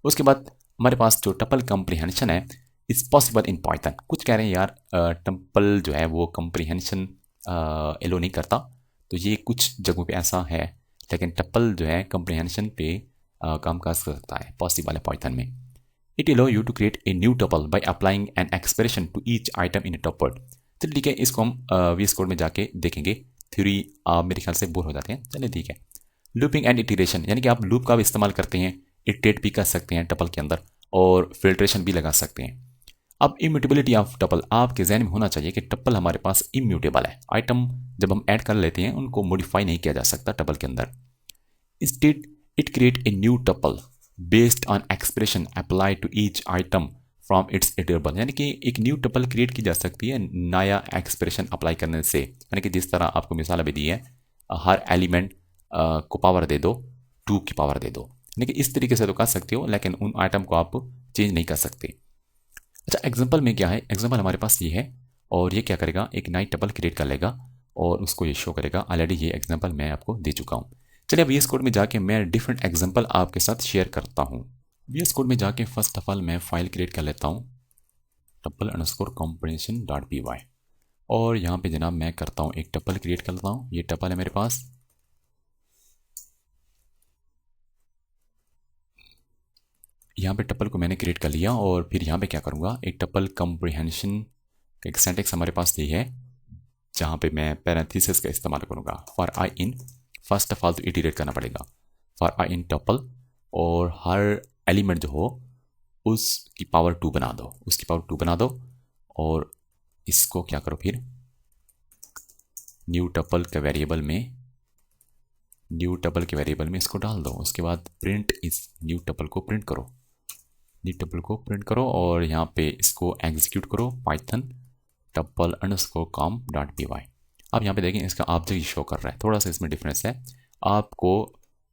उसके बाद हमारे पास जो टपल कंप्रीहेंशन है इज पॉसिबल इन पाइथन। कुछ कह रहे हैं यार टपल जो है वो कंप्रीहेंशन एलो नहीं करता, तो ये कुछ जगहों पे ऐसा है, लेकिन टपल जो है कंप्रीहेंशन पे काम कर सकता है, पॉसिबल है पाइथन में। It allow you to create a new tuple by applying an expression to each item in a tuple. चलिए ठीक है, इसको हम वीएस कोड में जाके देखेंगे। थ्योरी आप मेरे ख्याल से बोर हो जाते हैं, चलिए ठीक है। लूपिंग एंड इटरेशन, यानी कि आप लूप का भी इस्तेमाल करते हैं, इटरेट भी कर सकते हैं टपल के अंदर और फिल्ट्रेशन भी लगा सकते हैं। अब इम्यूटेबिलिटी ऑफ टपल, आपके जहन में होना चाहिए कि टपल हमारे पास इम्यूटेबल है। आइटम जब हम ऐड कर लेते हैं उनको मॉडिफाई नहीं किया जा सकता टपल के अंदर। Instead it create a new tuple based on expression apply to each item from its iterable, यानी कि एक न्यू टपल क्रिएट की जा सकती है नया एक्सप्रेशन अप्लाई करने से। यानी कि जिस तरह आपको मिसाल अभी दी है, हर एलिमेंट को पावर दे दो 2 की पावर दे दो, यानी कि इस तरीके से तो कर सकते हो, लेकिन उन आइटम को आप चेंज नहीं कर सकते। अच्छा, एग्जाम्पल में क्या है, एग्जाम्पल हमारे पास ये है और ये क्या करेगा, एक नई टपल क्रिएट कर लेगा और उसको ये शो करेगा। ऑलरेडी ये एग्जाम्पल मैं आपको दे चुका हूँ। चलिए अब VS कोड में जाके मैं डिफरेंट एग्जाम्पल आपके साथ शेयर करता हूँ। VS कोड में जाके फर्स्ट ऑफ ऑल मैं फाइल क्रिएट कर लेता हूँ tuple_comprehension.py और यहाँ पे जनाब मैं करता हूँ एक टपल क्रिएट कर लेता हूँ। ये टपल है मेरे पास, यहाँ पे टपल को मैंने क्रिएट कर लिया और फिर यहाँ पे क्या करूँगा, एक टपल कॉम्प्रिहेंशन का एक सिंटैक्स हमारे पास ये है जहाँ पे मैं पैरेंथेसिस का इस्तेमाल करूँगा। For I in, first of all तो इटरेट करना पड़ेगा, फॉर आई इन टपल, और हर एलिमेंट जो हो उसकी पावर 2 बना दो, उसकी पावर 2 बना दो और इसको क्या करो फिर न्यू टपल के वेरिएबल में, न्यू टपल के वेरिएबल में इसको डाल दो। उसके बाद प्रिंट इस न्यू टपल को प्रिंट करो, न्यू टपल को प्रिंट करो और यहाँ पे इसको एग्जीक्यूट करो पाइथन tuple_com.py। अब यहाँ पे देखें इसका ऑब्जेक्ट शो कर रहा है, थोड़ा सा इसमें डिफरेंस है। आपको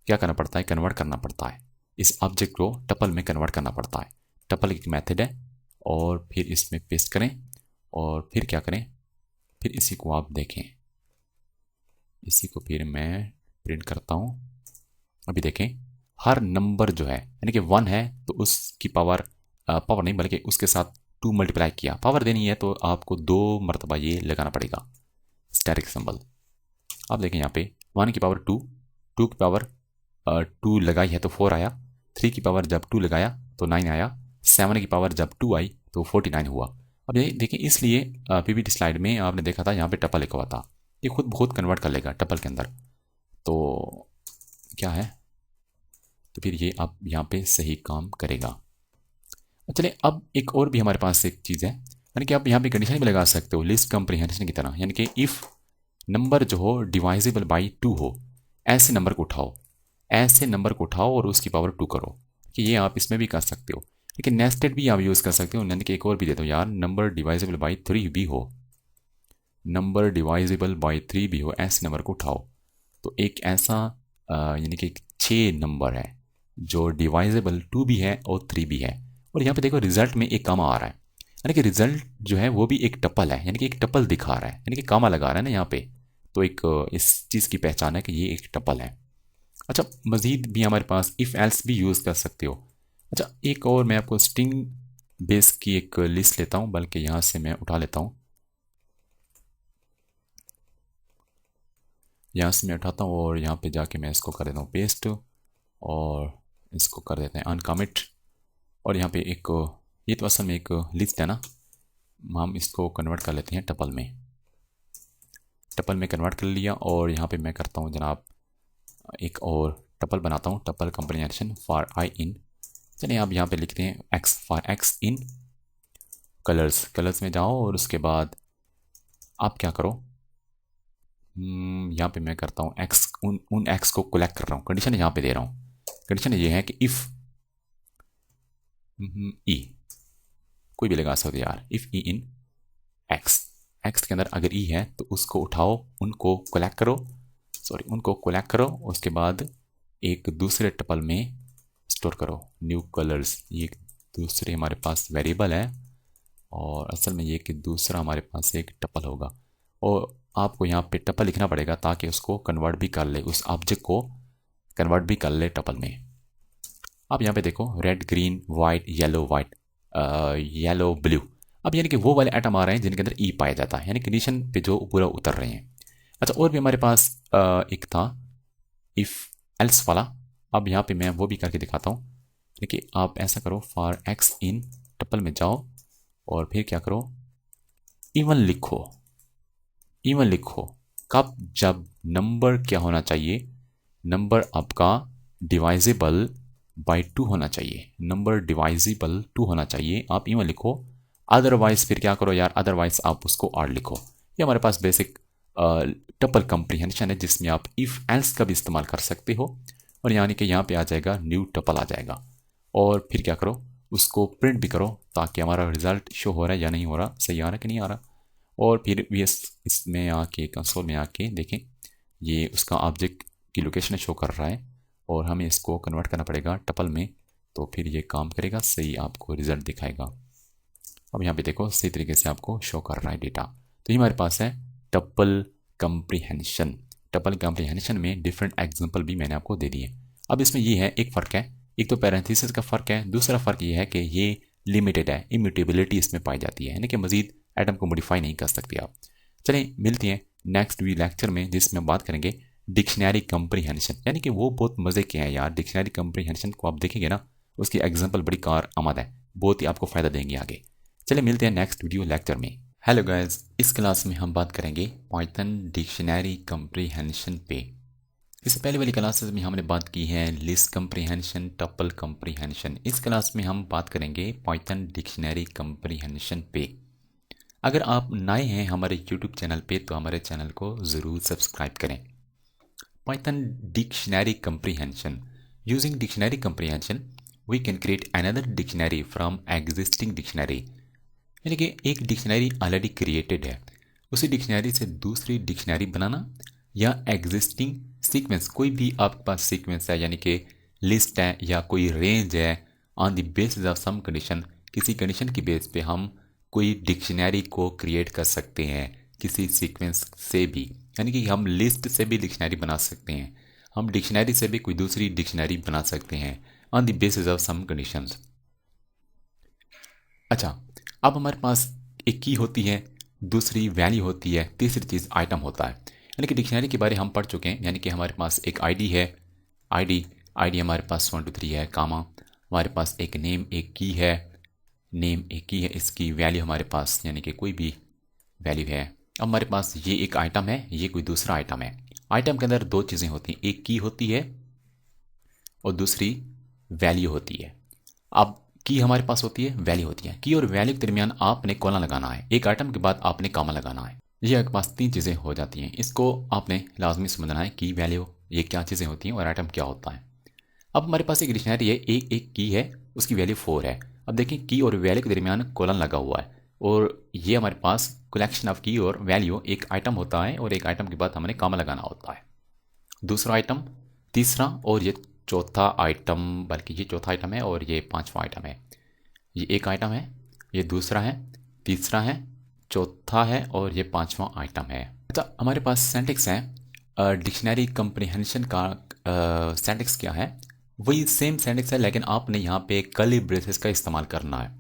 क्या करना पड़ता है, कन्वर्ट करना पड़ता है, इस ऑब्जेक्ट को टपल में कन्वर्ट करना पड़ता है। टपल एक मेथड है और फिर इसमें पेस्ट करें और फिर क्या करें, फिर इसी को आप देखें, इसी को फिर मैं प्रिंट करता हूँ। अभी देखें हर नंबर जो है, यानी कि 1 है तो उसकी पावर नहीं बल्कि उसके साथ 2 मल्टीप्लाई किया, पावर देनी है तो आपको 2 मरतबा ये लगाना पड़ेगा स्टैटिक सिंबल। आप देखें यहाँ पे 1 की पावर 2, 2 की पावर 2 लगाई है तो 4 आया, 3 की पावर जब 2 लगाया तो 9 आया, 7 की पावर जब 2 आई तो 49 हुआ। अब ये देखें, इसलिए पीपीटी स्लाइड में आपने देखा था यहाँ पे टपल लिखा हुआ था, ये खुद बहुत कन्वर्ट कर लेगा टपल के अंदर। तो क्या है, तो फिर ये आप यहाँ पे सही काम करेगा। चलिए अब एक और भी हमारे पास एक चीज़ है, यानी कि आप यहाँ पे कंडीशन भी लगा सकते हो लिस्ट कॉम्प्रिहेंशन की तरह, यानी कि इफ़ नंबर जो हो डिवाइजेबल बाई 2 हो, ऐसे नंबर को उठाओ, ऐसे नंबर को उठाओ और उसकी पावर 2 करो, कि ये आप इसमें भी कर सकते हो। लेकिन नेस्टेड भी आप यूज़ कर सकते हो, यानी कि एक और भी दे दो यार, नंबर डिवाइजेबल बाई 3 भी हो, नंबर डिवाइजेबल बाई 3 भी हो, ऐसे नंबर को उठाओ। तो एक ऐसा यानी कि 6 नंबर है जो डिवाइजेबल 2 भी है और 3 भी है। और यहाँ पे देखो रिजल्ट में एक कामा आ रहा है, यानी कि रिजल्ट जो है वो भी एक टपल है, यानी कि एक टपल दिखा रहा है, यानी कि कामा लगा रहा है ना यहाँ पे, तो एक इस चीज़ की पहचान है कि ये एक टपल है। अच्छा, मज़ीद भी हमारे पास इफ़ एल्स भी यूज़ कर सकते हो। अच्छा, एक और मैं आपको स्ट्रिंग बेस की एक लिस्ट लेता हूँ, बल्कि यहाँ से मैं उठा लेता हूँ, यहाँ से मैं उठाता हूँ और यहाँ पे जाके मैं इसको कर देता हूँ पेस्ट और इसको कर देते हैं अनकमिट। और यहाँ पे एक, ये तो असल में एक लिस्ट है ना, हम इसको कन्वर्ट कर लेते हैं टपल में, टपल में कन्वर्ट कर लिया और यहाँ पे मैं करता हूँ जनाब एक और टपल बनाता हूँ, टपल कॉम्प्रिहेंशन फॉर आई इन। चलिए आप यहाँ पे लिखते हैं x, for x in colours, colours में जाओ और उसके बाद आप क्या करो, यहाँ पे मैं करता हूँ एक्स, उन एक्स को कलेक्ट कर रहा हूँ, कंडीशन यहाँ पे दे रहा हूँ। कंडीशन ये है कि इफ़ ई, कोई भी लगा सकते यार, if E in x, x के अंदर अगर ई है तो उसको उठाओ, उनको कलेक्ट करो, सॉरी उनको कलेक्ट करो, उसके बाद एक दूसरे टपल में स्टोर करो न्यू कलर्स। ये दूसरे हमारे पास वेरिएबल है और असल में ये कि दूसरा हमारे पास एक टपल होगा और आपको यहाँ पे टपल लिखना पड़ेगा ताकि उसको कन्वर्ट भी कर ले, उस ऑब्जेक्ट को कन्वर्ट भी कर ले टपल में। अब यहाँ पे देखो red green white yellow white yellow blue, अब यानी कि वो वाले आइटम आ रहे हैं जिनके अंदर ई पाया जाता है, यानी कंडीशन पे जो पूरा उतर रहे हैं। अच्छा, और भी हमारे पास एक था इफ़ एल्स वाला, अब यहाँ पे मैं वो भी करके दिखाता हूँ। देखिए आप ऐसा करो, फॉर एक्स इन टपल में जाओ और फिर क्या करो, इवन लिखो, इवन लिखो कब, जब नंबर क्या होना चाहिए, नंबर आपका डिवाइजेबल बाई 2 होना चाहिए, नंबर डिवाइजेबल 2 होना चाहिए, आप इवन लिखो। अदरवाइज फिर क्या करो यार, अदरवाइज आप उसको और लिखो। ये हमारे पास बेसिक टपल कॉम्प्रिहेंशन है जिसमें आप इफ़ एल्स का भी इस्तेमाल कर सकते हो और यानी कि यहाँ पे आ जाएगा न्यू टपल आ जाएगा। और फिर क्या करो, उसको प्रिंट भी करो ताकि हमारा रिज़ल्ट शो हो रहा है या नहीं हो रहा, सही आ रहा है कि नहीं आ रहा। और फिर इसमें आके कंसोल में आके देखें, ये उसका ऑब्जेक्ट की लोकेशन शो कर रहा है और हमें इसको कन्वर्ट करना पड़ेगा टपल में, तो फिर ये काम करेगा, सही आपको रिज़ल्ट दिखाएगा। अब यहाँ पे देखो सही तरीके से आपको शो कर रहा है डेटा। तो ये हमारे पास है टपल कंप्रीहेंशन। टपल कंप्रीहेंशन में डिफरेंट एग्जांपल भी मैंने आपको दे दिए। अब इसमें ये है एक फ़र्क है, एक तो पैरेंथेसिस का फ़र्क है, दूसरा फ़र्क ये है कि ये लिमिटेड है, इम्यूटेबिलिटी इसमें पाई जाती है, यानी कि मज़ीद आइटम को मॉडिफाई नहीं कर सकते आप। चलें मिलते हैं नेक्स्ट लेक्चर में, जिसमें बात करेंगे डिक्शनरी कंप्रीहेंशन, यानी कि वो बहुत मज़े के हैं यार। डिक्शनरी कंप्रीहेंशन को आप देखेंगे ना, उसकी एग्जांपल बड़ी कार आमद है, बहुत ही आपको फ़ायदा देंगे आगे। चलिए मिलते हैं नेक्स्ट वीडियो लेक्चर में। हेलो गाइस, इस क्लास में हम बात करेंगे पाइथन डिक्शनरी कंप्रीहेंशन पे। इससे पहले वाली क्लासेस में हमने बात की है लिस्ट कंप्रीहेंशन, टपल कंप्रीहेंशन। इस क्लास में हम बात करेंगे पाइथन डिक्शनरी कंप्रीहेंशन पे। अगर आप नए हैं हमारे यूट्यूब चैनल पे तो हमारे चैनल को ज़रूर सब्सक्राइब करें। Python dictionary comprehension. Using dictionary comprehension we can create another dictionary from existing dictionary, यानी कि एक डिक्शनरी ऑलरेडी क्रिएटेड है, उसी डिक्शनरी से दूसरी डिक्शनरी बनाना, या एग्जिस्टिंग सीक्वेंस, कोई भी आपके पास सीक्वेंस है, यानी कि लिस्ट है या कोई रेंज है, on the basis of some condition, किसी कंडीशन की बेस पे हम कोई डिक्शनरी को क्रिएट कर सकते हैं किसी सीक्वेंस से भी, यानी कि हम लिस्ट से भी डिक्शनरी बना सकते हैं, हम डिक्शनरी से भी कोई दूसरी डिक्शनरी बना सकते हैं on the basis of some conditions. अच्छा, अब हमारे पास एक की होती है, दूसरी वैल्यू होती है, तीसरी चीज़ आइटम होता है। यानी कि डिक्शनरी के बारे हम पढ़ चुके हैं, यानी कि हमारे पास एक आईडी है, आईडी हमारे पास 1 2 3 है, कामा, हमारे पास एक नेम एक की है, नेम एक की है, इसकी वैल्यू हमारे पास यानी कि कोई भी वैल्यू है। अब हमारे पास ये एक आइटम है, ये कोई दूसरा आइटम है। आइटम के अंदर दो चीज़ें होती हैं, एक की होती है और दूसरी वैल्यू होती है। अब की हमारे पास होती है, वैल्यू होती है। की और वैल्यू के दरमियान आपने कोलन लगाना है, एक आइटम के बाद आपने कामा लगाना है। ये आपके पास तीन चीज़ें हो जाती हैं, इसको आपने लाजमी समझना है। की, वैल्यू, ये क्या चीज़ें होती हैं और आइटम क्या होता है। अब हमारे पास एक डिक्शनरी है, एक की है, उसकी वैल्यू 4 है। अब देखिए की और वैल्यू के दरमियान कोलन लगा हुआ है, और ये हमारे पास कलेक्शन ऑफ की और वैल्यू, एक आइटम होता है और एक आइटम के बाद हमने कामा लगाना होता है। दूसरा आइटम, तीसरा, और ये चौथा आइटम, बल्कि ये चौथा आइटम है और ये पांचवा आइटम है। ये एक आइटम है, ये दूसरा है, तीसरा है, चौथा है और ये पांचवा आइटम है। अच्छा, हमारे पास सिंटैक्स है डिक्शनरी कंप्रीहेंशन का। सिंटैक्स क्या है, वही सेम सिंटैक्स है, लेकिन आपने यहाँ पे कर्ली ब्रेसेस का इस्तेमाल करना है।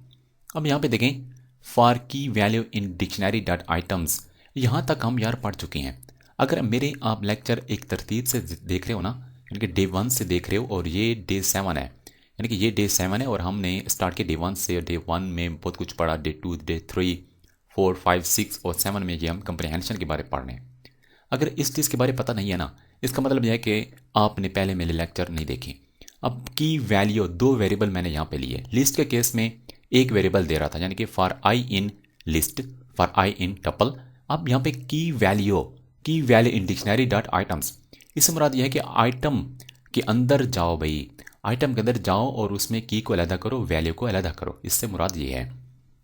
अब यहाँ पे देखें, फॉर की value in dictionary dot items, यहाँ तक हम यार पढ़ चुके हैं। अगर मेरे आप लेक्चर एक तरतीब से देख रहे हो ना, यानी कि डे 1 से देख रहे हो और ये डे 7 है, यानी कि ये डे 7 है और हमने स्टार्ट किया डे 1 से, और डे 1 में बहुत कुछ पढ़ा, डे 2, डे 3, 4, 5, 6 और 7 में ये हम कंप्रीहेंशन के बारे में पढ़ रहे हैं। अगर इस चीज़ के बारे में पता नहीं है ना, इसका मतलब यह है कि आपने पहले मेरे लेक्चर नहीं देखे। अब की वैल्यू, दो वेरिएबल मैंने यहाँ पे लिए। लिस्ट के केस में एक वेरिएबल दे रहा था, यानी कि for I in list, for I in tuple. अब यहाँ पे की value in dictionary dot items, इससे मुराद यह है कि आइटम के अंदर जाओ भाई, आइटम के अंदर जाओ और उसमें की को अलहदा करो, वैल्यू को अलहदा करो, इससे मुराद ये है।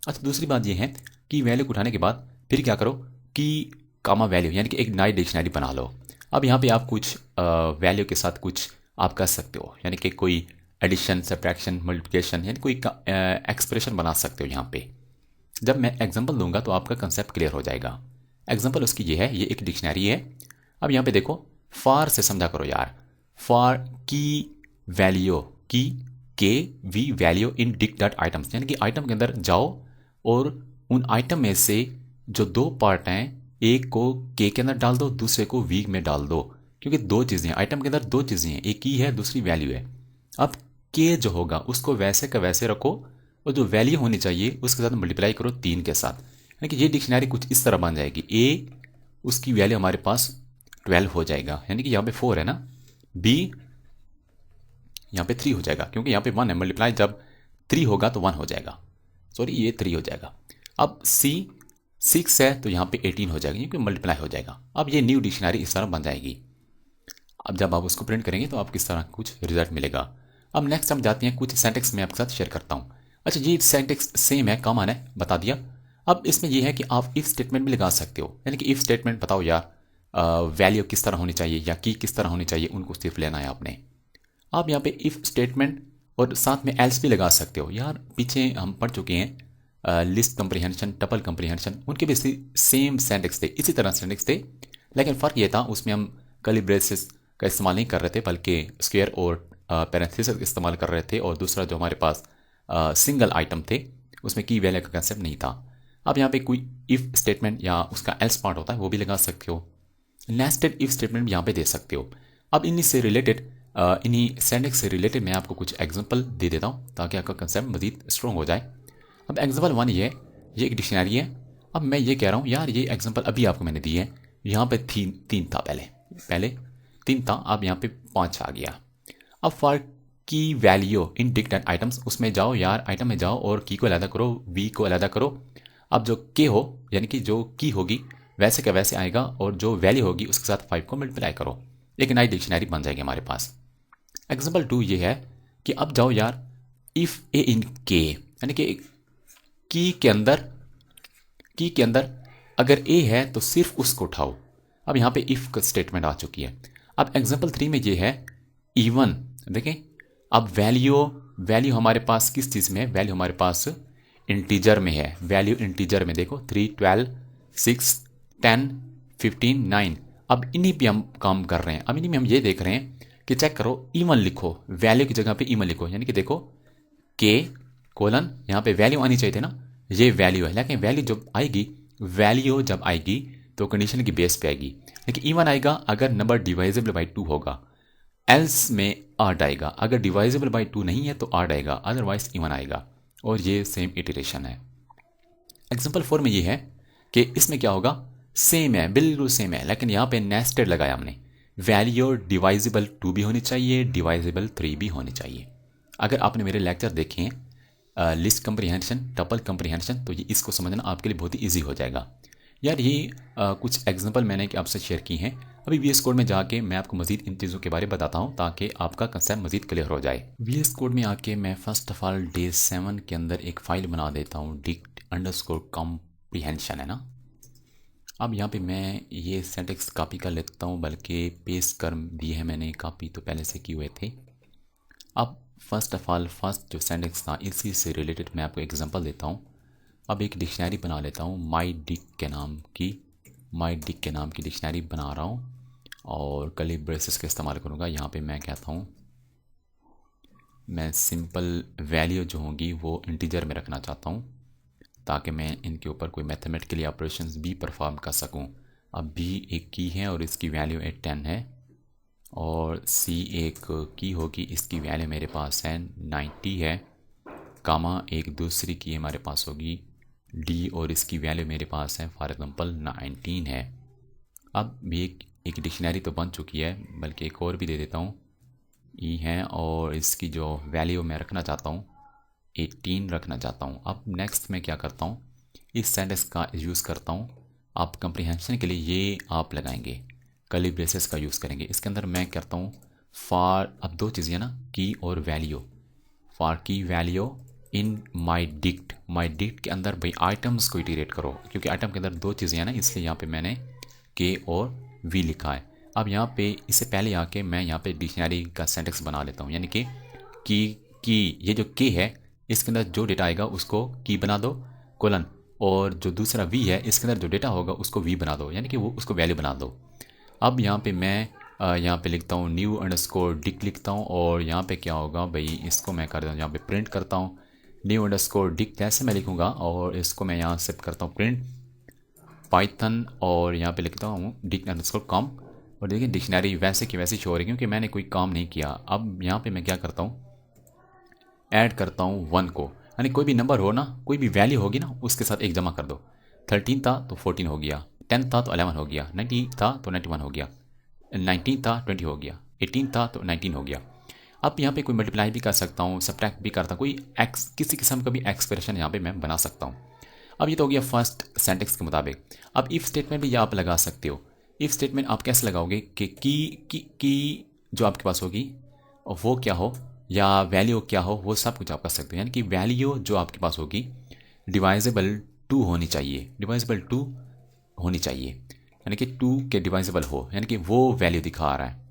अच्छा, दूसरी बात ये है कि वैल्यू को उठाने के बाद फिर क्या करो, की कामा वैल्यू, यानी कि एक नई डिक्शनरी बना लो। अब यहाँ पे आप कुछ वैल्यू के साथ कुछ आप कर सकते हो, यानी कि कोई एडिशन, सब्ट्रैक्शन, मल्टीप्लिकेशन, यानी कोई एक्सप्रेशन बना सकते हो यहाँ पे। जब मैं एग्जांपल दूंगा तो आपका कंसेप्ट क्लियर हो जाएगा। एग्जांपल उसकी ये है, ये एक डिक्शनरी है। अब यहाँ पे देखो, फॉर से समझा करो यार, फॉर की value, key k v value in dict dot items, यानी कि आइटम के अंदर जाओ और उन आइटम में से जो दो पार्ट हैं, एक को के अंदर डाल दो, दूसरे को वी में डाल दो, क्योंकि दो चीज़ें हैं आइटम के अंदर, दो चीज़ें हैं, एक की है, दूसरी वैल्यू है। अब के जो होगा उसको वैसे का वैसे रखो, और जो वैल्यू होनी चाहिए उसके साथ मल्टीप्लाई करो 3 के साथ, यानी कि ये डिक्शनरी कुछ इस तरह बन जाएगी। ए, उसकी वैल्यू हमारे पास 12 हो जाएगा, यानी कि यहाँ पे 4 है ना, बी यहाँ पे 3 हो जाएगा, क्योंकि यहाँ पे 1 है, मल्टीप्लाई जब 3 होगा तो 1 हो जाएगा, सॉरी ये 3 हो जाएगा। अब सी 6 है तो यहाँ पे 18 हो जाएगा, क्योंकि मल्टीप्लाई हो जाएगा। अब ये न्यू डिक्शनरी इस तरह बन जाएगी। अब जब आप उसको प्रिंट करेंगे तो आपको इस तरह कुछ रिजल्ट मिलेगा। अब नेक्स्ट हम जाते हैं, कुछ सिंटैक्स मैं आपके साथ शेयर करता हूँ। अच्छा, ये सिंटैक्स सेम है, कॉमन है, बता दिया। अब इसमें ये है कि आप इफ स्टेटमेंट भी लगा सकते हो, यानी कि इफ स्टेटमेंट बताओ यार वैल्यू किस तरह होनी चाहिए या की किस तरह होनी चाहिए, उनको सिर्फ लेना है आपने। आप यहाँ पे इफ स्टेटमेंट और साथ में एल्स भी लगा सकते हो। यार पीछे हम पढ़ चुके हैं लिस्ट कंप्रीहेंशन, टपल कंप्रीहेंशन, उनके भी सेम सिंटैक्स थे, इसी तरह सिंटैक्स थे, लेकिन फ़र्क ये था उसमें हम कर्ली ब्रेसेस का इस्तेमाल नहीं कर रहे थे, बल्कि स्क्वायर और पैरेंथेसिस इस्तेमाल कर रहे थे, और दूसरा जो हमारे पास सिंगल आइटम थे उसमें की वैल्यू का कंसेप्ट नहीं था। अब यहाँ पे कोई इफ स्टेटमेंट या उसका एल्स पार्ट होता है वो भी लगा सकते हो, नेस्टेड इफ स्टेटमेंट भी यहाँ पे दे सकते हो। अब इन्हीं से रिलेटेड इन्हीं सिंटैक्स से रिलेटेड मैं आपको कुछ एग्जांपल दे देता हूँ ताकि आपका कंसेप्ट मजीद स्ट्रॉन्ग हो जाए। अब एग्जांपल 1 ये है, ये एक डिक्शनरी है। अब मैं ये कह रहा हूँ यार ये एग्जांपल अभी आपको मैंने दी है, यहाँ पे तीन था, पहले 3 था, अब यहाँ पे 5 आ गया। अब फॉर की वैल्यू इन डिक्टेड आइटम्स, उसमें जाओ यार, आइटम में जाओ और की को अलग करो, वी को अलग करो। अब जो के हो यानी कि जो की होगी वैसे का वैसे आएगा, और जो वैल्यू होगी उसके साथ 5 को मल्टीप्लाई करो, एक नई डिक्शनरी बन जाएगी हमारे पास। एग्जाम्पल 2 ये है कि अब जाओ यार इफ ए इन के, यानी कि की के अंदर अगर ए है तो सिर्फ उसको उठाओ। अब यहाँ पे इफ स्टेटमेंट आ चुकी है। अब एग्जाम्पल 3 में ये है इवन, देखें अब वैल्यू हमारे पास किस चीज़ में है, वैल्यू हमारे पास इंटीजर में है, वैल्यू इंटीजर में देखो 3, 12, 6, 10, 15, 9। अब इन्हीं पे हम काम कर रहे हैं। अब इन्हीं में हम ये देख रहे हैं कि चेक करो इवन लिखो, वैल्यू की जगह पे इवन लिखो, यानी कि देखो के कोलन, यहाँ पे वैल्यू आनी चाहिए थी ना, ये वैल्यू है, लेकिन वैल्यू जब आएगी तो कंडीशन की बेस पे आएगी, लेकिन इवन आएगा अगर नंबर डिवाइजेबल बाई 2 होगा, एल्स में 8 आएगा, अगर डिवाइजेबल बाई 2 नहीं है तो 8 आएगा, अदरवाइज इवन आएगा। और ये सेम इटरेशन है। एग्जाम्पल 4 में ये है कि इसमें क्या होगा, सेम है, बिल्कुल सेम है, लेकिन यहाँ पे नेस्टेड लगाया हमने, वैल्यू डिवाइजेबल 2 भी होनी चाहिए, डिवाइजेबल 3 भी होनी चाहिए। अगर आपने मेरे लेक्चर देखे हैं लिस्ट कंप्रीहेंशन, टपल कंप्रीहेंशन, तो ये इसको समझना आपके लिए बहुत ही ईजी हो जाएगा। यार ये कुछ एग्जांपल मैंने कि आपसे शेयर की हैं। अभी वीएस कोड में जाके मैं आपको मजीद इन चीज़ों के बारे में बताता हूँ ताकि आपका कंसेप्ट मजीद क्लियर हो जाए। वीएस कोड में आके मैं फर्स्ट ऑफ ऑल डे 7 के अंदर एक फ़ाइल बना देता हूँ, dict_comprehension है ना। अब यहाँ पे मैं ये सिंटैक्स कॉपी कर लेता हूँ, बल्कि पेस्ट कर दिए है मैंने, कॉपी तो पहले से किए हुए थे। अब फर्स्ट ऑफ ऑल फर्स्ट जो सिंटैक्स था इसी से रिलेटेड मैं आपको एग्जांपल देता हूँ। अब एक डिक्शनरी बना लेता हूँ, माई डिक के नाम की डिक्शनरी बना रहा हूँ, और कर्ली ब्रेसेस का इस्तेमाल करूँगा। यहाँ पे मैं कहता हूँ मैं सिंपल वैल्यू जो होंगी वो इंटीजर में रखना चाहता हूँ ताकि मैं इनके ऊपर कोई मैथमेटिकली ऑपरेशंस भी परफॉर्म कर सकूँ। अब बी एक की है और इसकी वैल्यू 10 है, और सी एक की होगी, इसकी वैल्यू मेरे पास है 90 है, कामा एक दूसरी की हमारे पास होगी डी, और इसकी वैल्यू मेरे पास है फॉर एग्जांपल 19 है। अब भी एक डिक्शनरी तो बन चुकी है, बल्कि एक और भी दे देता हूँ, ई है, और इसकी जो वैल्यू मैं रखना चाहता हूँ 18 रखना चाहता हूँ। अब नेक्स्ट मैं क्या करता हूँ, इस सेंटेंस का यूज़ करता हूँ। आप कंप्रीहेंशन के लिए ये आप लगाएंगे, कर्ली ब्रेसेस का यूज़ करेंगे। इसके अंदर मैं करता हूँ फॉर, अब 2 चीज़ें ना, की और वैल्यू, फॉर की वैल्यू इन माई डिक्ट के अंदर भाई आइटम्स को इटीरेट करो, क्योंकि आइटम के अंदर 2 चीज़ें हैं ना, इसलिए यहाँ पे मैंने के और वी लिखा है। अब यहाँ पे इससे पहले आके मैं यहाँ पे डिक्शनरी का सेंटेंस बना लेता हूँ, यानी कि की ये जो के है इसके अंदर जो डेटा आएगा उसको की बना दो कोलन, और जो दूसरा वी है इसके अंदर जो डेटा होगा उसको वी बना दो, यानी कि वो उसको वैल्यू बना दो। अब यहाँ पे मैं यहाँ पे लिखता हूँ new_dict लिखता हूँ, और यहाँ पे क्या होगा भाई, इसको मैं कर देता हूँ यहाँ पे प्रिंट करता हूँ new_dict जैसे मैं लिखूँगा, और इसको मैं यहाँ से करता हूँ प्रिंट पाइथन, और यहाँ पे लिखता हूँ dict_com, और देखिए डिक्शनरी वैसे की वैसे शो हो रही है क्योंकि मैंने कोई काम नहीं किया। अब यहाँ पे मैं क्या करता हूँ, ऐड करता हूँ 1 को, यानी कोई भी नंबर हो ना, कोई भी वैल्यू होगी ना उसके साथ एक जमा कर दो। 13 था तो 14 हो गया, 10 था तो 11 हो गया, 90 था तो 91 हो गया, 19 था 20 हो गया, 18 था तो 19 हो गया। अब यहाँ पे कोई मल्टीप्लाई भी कर सकता हूँ, सब्ट्रैक्ट भी करता हूँ, कोई एक्स किसी किस्म का भी एक्सप्रेशन यहाँ पे मैं बना सकता हूँ। अब ये तो हो गया फर्स्ट सेंटेंस के मुताबिक। अब इफ़ स्टेटमेंट भी आप लगा सकते हो। इफ़ स्टेटमेंट आप कैसे लगाओगे कि की जो आपके पास होगी वो क्या हो, या वैल्यू क्या हो, वो सब कुछ आप कर सकते हो। यानी कि वैल्यू जो आपके पास होगी डिवाइजेबल टू होनी चाहिए, डिवाइजेबल टू होनी चाहिए, यानी कि टू के डिवाइजेबल हो, यानी कि वो वैल्यू दिखा रहा है,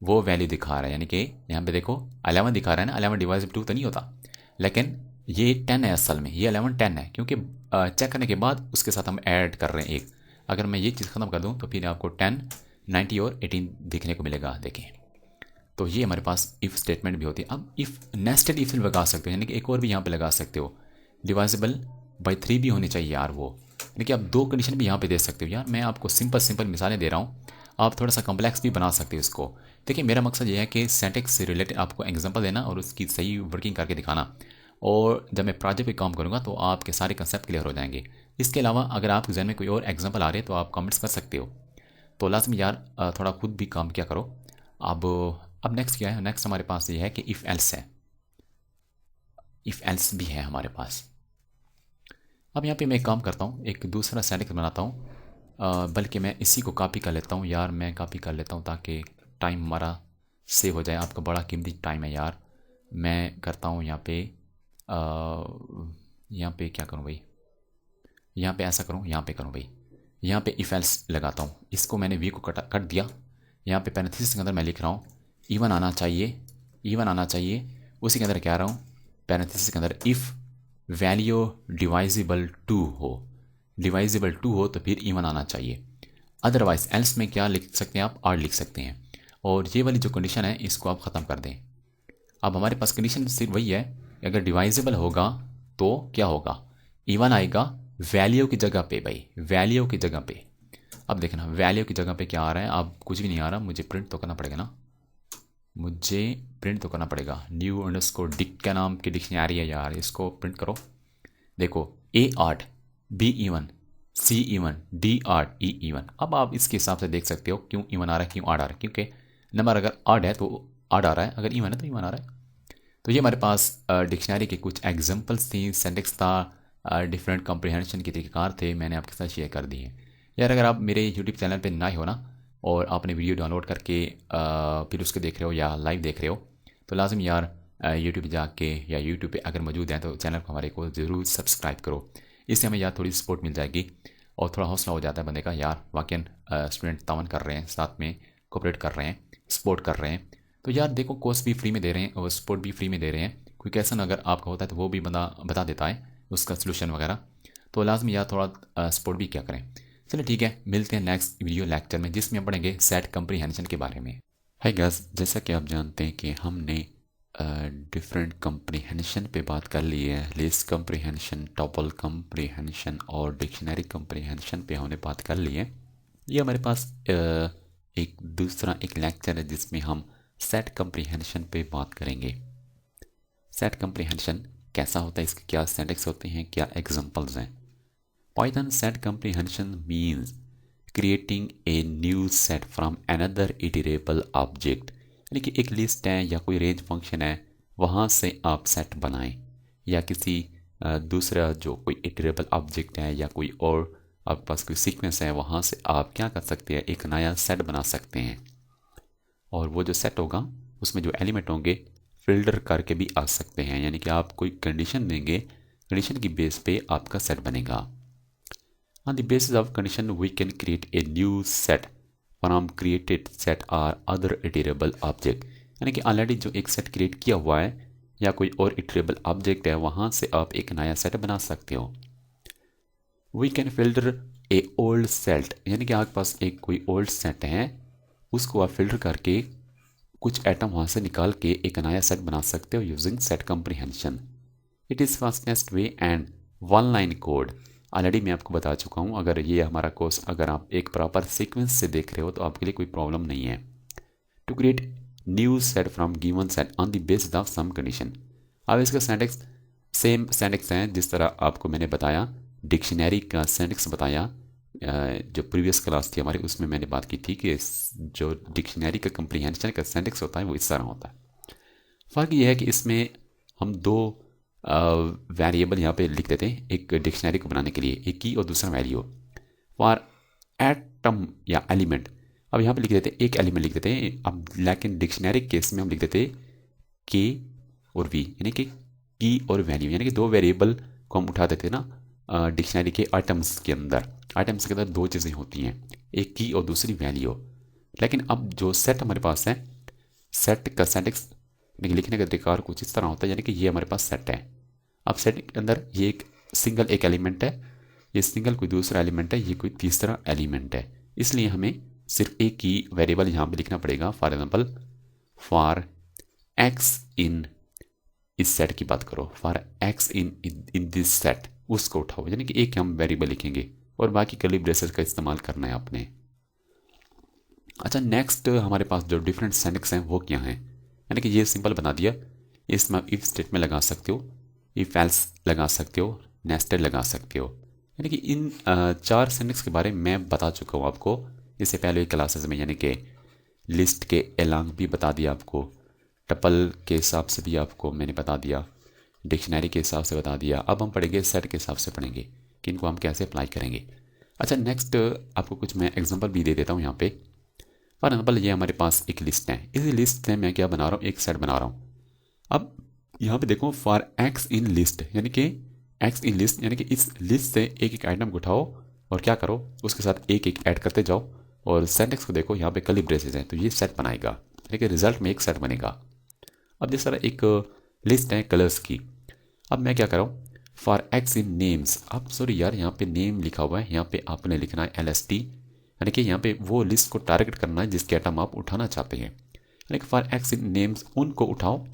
वो वैल्यू दिखा रहा है। यानी कि यहाँ पे देखो 11 दिखा रहा है ना, 11 डिवाइजेबल टू तो नहीं होता, लेकिन ये 10 है असल में, ये 11 10 है, क्योंकि चेक करने के बाद उसके साथ हम ऐड कर रहे हैं एक। अगर मैं ये चीज़ ख़त्म कर दूँ तो फिर आपको 10 90 और 18 देखने को मिलेगा। देखें, तो ये हमारे पास इफ़ स्टेटमेंट भी होती है। अब इफ़ नेस्टेड इफ लगा सकते हो, यानी कि एक और भी यहाँ पे लगा सकते हो, डिवाइजेबल बाई 3 भी होनी चाहिए यार वो, यानी कि आप दो कंडीशन भी यहाँ पे दे सकते हो। यार मैं आपको सिंपल सिंपल मिसालें दे रहा हूँ, आप थोड़ा सा कम्प्लेक्स भी बना सकते हो इसको। देखिए मेरा मकसद ये है कि सिंटैक्स से रिलेटेड आपको एग्जांपल देना और उसकी सही वर्किंग करके दिखाना, और जब मैं प्रोजेक्ट पे काम करूँगा तो आपके सारे कंसेप्ट क्लियर हो जाएंगे। इसके अलावा अगर आपके जहन में कोई और एग्जांपल आ रहे हैं तो आप कमेंट्स कर सकते हो। तो लाजमी यार थोड़ा खुद भी काम किया करो। अब नेक्स्ट क्या है, नेक्स्ट हमारे पास ये है कि इफ़ एल्स है, इफ़ एल्स भी है हमारे पास। अब यहाँ पे मैं एक काम करता हूँ, एक दूसरा सिंटैक्स बनाता हूँ, बल्कि मैं इसी को कॉपी कर लेता हूँ यार, मैं कॉपी कर लेता हूँ ताकि टाइम हमारा सेव हो जाए। आपका बड़ा कीमती टाइम है यार। मैं करता हूँ यहाँ पे क्या करूँ भाई, यहाँ पे ऐसा करूँ, यहाँ पे करूँ भाई, यहाँ पे इफ एल्स लगाता हूँ। इसको मैंने वी को कट दिया, यहाँ पे पैरेंथेसिस के अंदर मैं लिख रहा हूँ इवन आना चाहिए, इवन आना चाहिए। उसी के अंदर क्या रहा हूँ, पैरेंथेसिस के अंदर इफ़ वैल्यू डिवाइजिबल टू हो, डिवाइजिबल टू हो तो फिर इवन आना चाहिए। अदरवाइज एल्स में क्या लिख सकते हैं आप, आर लिख सकते हैं, और ये वाली जो कंडीशन है इसको आप ख़त्म कर दें। अब हमारे पास कंडीशन सिर्फ वही है, अगर डिवाइजेबल होगा तो क्या होगा, इवन आएगा वैल्यू की जगह पे भाई, वैल्यू की जगह पे। अब देखना वैल्यू की जगह पे क्या आ रहा है, अब कुछ भी नहीं आ रहा, मुझे प्रिंट तो करना पड़ेगा ना, मुझे प्रिंट तो करना पड़ेगा। न्यू अंडरस्कोर डिक के नाम की डिक्शनरी है यार, इसको प्रिंट करो। देखो A odd, B even, C even, D odd, E even. अब आप इसके हिसाब से देख सकते हो क्यों इवन आ रहा है, क्यों आर्ट आ रहा है, क्योंकि नंबर अगर आर्ट है तो आर्ट आ रहा है, अगर इवन है तो इवन आ रहा है। तो ये हमारे पास डिक्शनरी के कुछ एग्जांपल्स थी, सिंटैक्स था, डिफरेंट कॉम्प्रिहेंशन के तरीक़ार थे, मैंने आपके साथ शेयर कर दिए। यार अगर आप मेरे यूट्यूब चैनल पे नए हो ना, और आपने वीडियो डाउनलोड करके फिर उसको देख रहे हो या लाइव देख रहे हो, तो लाजिम यार यूट्यूब जाके या यूट्यूब पे अगर मौजूद हैं तो चैनल को हमारे को ज़रूर सब्सक्राइब करो। इससे हमें यार थोड़ी सपोर्ट मिल जाएगी और थोड़ा हौसला हो जाता है बंदे का, यार वाकई स्टूडेंट तावन कर रहे हैं, साथ में कोऑपरेट कर रहे हैं, सपोर्ट कर रहे हैं। तो यार देखो कोर्स भी फ्री में दे रहे हैं और सपोर्ट भी फ्री में दे रहे हैं। कोई क्वेश्चन अगर आपका होता है तो वो भी बंदा बता देता है उसका सलूशन वगैरह, तो लाजमी यार थोड़ा सपोर्ट भी क्या करें। चलिए ठीक है, मिलते हैं नेक्स्ट वीडियो लेक्चर में जिसमें हम पढ़ेंगे सेट कम्प्रीहेंशन के बारे में। हाय गाइस, जैसा कि आप जानते हैं कि हमने डिफरेंट कम्प्रीहेंशन पे बात कर ली है, लिस्ट कम्प्रीहेंशन, टॉपल कम्प्रीहेंशन और डिक्शनरी कम्प्रीहेंशन पे हमने बात कर ली है। ये हमारे पास एक दूसरा एक लेक्चर है जिसमें हम सेट कम्प्रीहेंशन पे बात करेंगे। सेट कम्प्रीहेंशन कैसा होता है, इसके क्या सिंटैक्स होते हैं, क्या एग्जांपल्स हैं। Python set comprehension means creating a new set from another iterable object, यानी कि एक लिस्ट है या कोई रेंज फंक्शन है, वहाँ से आप सेट बनाएं, या किसी दूसरा जो कोई इटरेबल ऑब्जेक्ट है या कोई और आपके पास कोई सीक्वेंस है, वहाँ से आप क्या कर सकते हैं, एक नया सेट बना सकते हैं। और वो जो सेट होगा उसमें जो एलिमेंट होंगे फिल्टर करके भी आ सकते हैं, यानी कि आप कोई कंडीशन देंगे, कंडीशन की बेस पे आपका सेट बनेगा। On the basis of condition we can create a new set from created set or other iterable object, यानी कि ऑलरेडी जो एक सेट क्रिएट किया हुआ है या कोई और इटरेबल ऑब्जेक्ट है, वहाँ से आप एक नया सेट बना सकते हो। We can filter a old set, यानी कि आपके पास एक कोई ओल्ड सेट है, उसको आप फिल्टर करके कुछ एटम वहाँ से निकाल के एक नया सेट बना सकते हो using set comprehension. It is fastest way and one line code. Already मैं आपको बता चुका हूँ, अगर ये हमारा कोर्स अगर आप एक प्रॉपर सीक्वेंस से देख रहे हो तो आपके लिए कोई प्रॉब्लम नहीं है। To create new set from given set on the basis of some condition. अब इसका सिंटैक्स सेम सिंटैक्स है जिस तरह आपको मैंने बताया, डिक्शनरी का सिंटैक्स बताया, जो प्रीवियस क्लास थी हमारी उसमें मैंने बात की थी कि जो डिक्शनरी का कम्प्रीहेंशन का सिंटैक्स होता है वो इस तरह होता है। फ़र्क ये है कि इसमें हम दो वेरिएबल यहाँ पे लिख देते हैं एक डिक्शनरी को बनाने के लिए, एक की और दूसरा वैल्यू। फॉर एटम या एलिमेंट, अब यहाँ पे लिख देते हैं एक एलिमेंट लिख देते हैं। अब लेकिन डिक्शनरी केस में हम लिख देते हैं के और वी, यानी कि की और वैल्यू, यानी कि दो वेरिएबल को हम उठा देते हैं ना डिक्शनरी के आइटम्स के अंदर। आइटम्स के अंदर दो चीज़ें होती हैं, एक की और दूसरी वैल्यू। लेकिन अब जो सेट हमारे पास है, सेट का सिंटैक्स लिखने का तरीका कुछ इस तरह होता है, यानी कि ये हमारे पास सेट है। अब सेट के अंदर ये एक सिंगल एक एलिमेंट है, ये सिंगल कोई दूसरा एलिमेंट है, ये कोई तीसरा एलिमेंट है। इसलिए हमें सिर्फ एक ही वेरिएबल यहाँ पे लिखना पड़ेगा। फॉर एग्जाम्पल फॉर एक्स इन इस सेट की बात करो, for x in this set, उसको उठाओ, यानी कि एक हम वेरिएबल लिखेंगे और बाकी कर्ली ब्रेसेस का इस्तेमाल करना है आपने। अच्छा, नेक्स्ट हमारे पास जो डिफरेंट सिंटैक्स हैं वो क्या हैं, यानी कि ये सिंपल बना दिया। इसमें इफ स्टेटमेंट लगा सकते हो, इफ एल्स लगा सकते हो, नेस्टेड लगा सकते हो। यानी कि इन चार सिंटैक्स के बारे में मैं बता चुका हूँ आपको इससे पहले क्लासेस में, यानी कि लिस्ट के एलांग भी बता दिया आपको, टपल के हिसाब से भी आपको मैंने बता दिया, डिक्शनरी के हिसाब से बता दिया। अब हम पढ़ेंगे सेट के हिसाब से पढ़ेंगे कि इनको हम कैसे अप्लाई करेंगे। अच्छा, नेक्स्ट आपको कुछ मैं एग्जांपल भी दे देता हूँ यहाँ पे। फॉर एग्जाम्पल ये हमारे पास एक लिस्ट है, इस लिस्ट से मैं क्या बना रहा हूँ, एक सेट बना रहा हूँ। अब यहाँ पे देखो फॉर एक्स इन लिस्ट, यानी कि एक्स इन लिस्ट, यानी कि इस लिस्ट से एक एक आइटम को उठाओ और क्या करो, उसके साथ एक एक ऐड करते जाओ। और सिंटैक्स को देखो, यहाँ पे कर्ली ब्रेसेस हैं, तो ये सेट बनाएगा, यानी कि रिजल्ट में एक सेट बनेगा। अब जिस तरह एक लिस्ट है कलर्स की, अब मैं क्या कर रहा हूँ, फॉर एक्स इन नेम्स। अब सॉरी यार, यहाँ पे नेम लिखा हुआ है, यहाँ पे आपने लिखना है LST, यानी कि यहाँ पे वो लिस्ट को टारगेट करना है जिसके आइटम आप उठाना चाहते हैं। यानी कि फॉर एक्स इन नेम्स, उनको उठाओ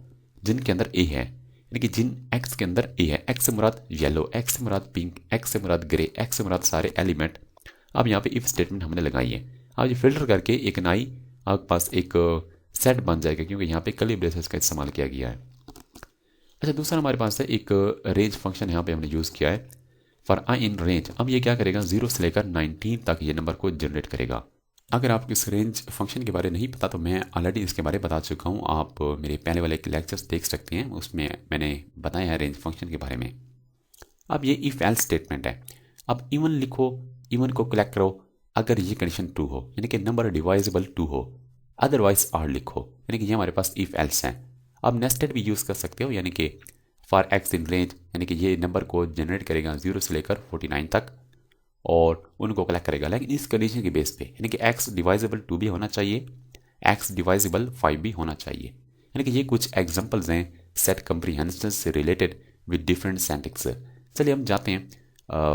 जिनके अंदर ए है, यानी कि जिन एक्स के अंदर ए है। एक्स से मुराद येलो, एक्स से मुराद पिंक, एक्स से मुराद ग्रे, एक्स से मुराद सारे एलिमेंट। अब यहाँ पे इफ स्टेटमेंट हमने लगाई है। अब ये फिल्टर करके एक नई आपके पास एक सेट बन जाएगा, क्योंकि यहाँ पे कर्ली ब्रेसेस का इस्तेमाल किया गया है। अच्छा, दूसरा हमारे पास है एक रेंज फंक्शन, यहाँ पे हमने यूज़ किया है फॉर आई इन रेंज। अब ये क्या करेगा, 0 से लेकर 19 तक ये नंबर को जनरेट करेगा। अगर आपको इस रेंज फंक्शन के बारे में नहीं पता तो मैं ऑलरेडी इसके बारे में बता चुका हूँ, आप मेरे पहले वाले लेक्चर्स देख सकते हैं, उसमें मैंने बताया है रेंज फंक्शन के बारे में। अब ये इफ एल्स स्टेटमेंट है। अब इवन लिखो, इवन को कलेक्ट करो अगर ये कंडीशन ट्रू हो, यानी कि नंबर डिवाइजेबल 2 हो, अदरवाइज आर लिखो, यानी कि ये हमारे पास इफ एल्स हैं। अब नेस्टेड भी यूज़ कर सकते हो, यानी कि फॉर एक्स इन रेंज, यानी कि ये नंबर को जनरेट करेगा 0 से लेकर 49 तक और उनको कलेक्ट करेगा, लेकिन इस कंडीशन के बेस पे, यानी कि एक्स डिवाइजेबल 2 भी होना चाहिए, एक्स डिवाइजेबल 5 भी होना चाहिए। यानी कि ये कुछ एग्जांपल्स हैं सेट कंप्रीहेंशन से रिलेटेड विद डिफरेंट सिंटैक्स। चलिए हम जाते हैं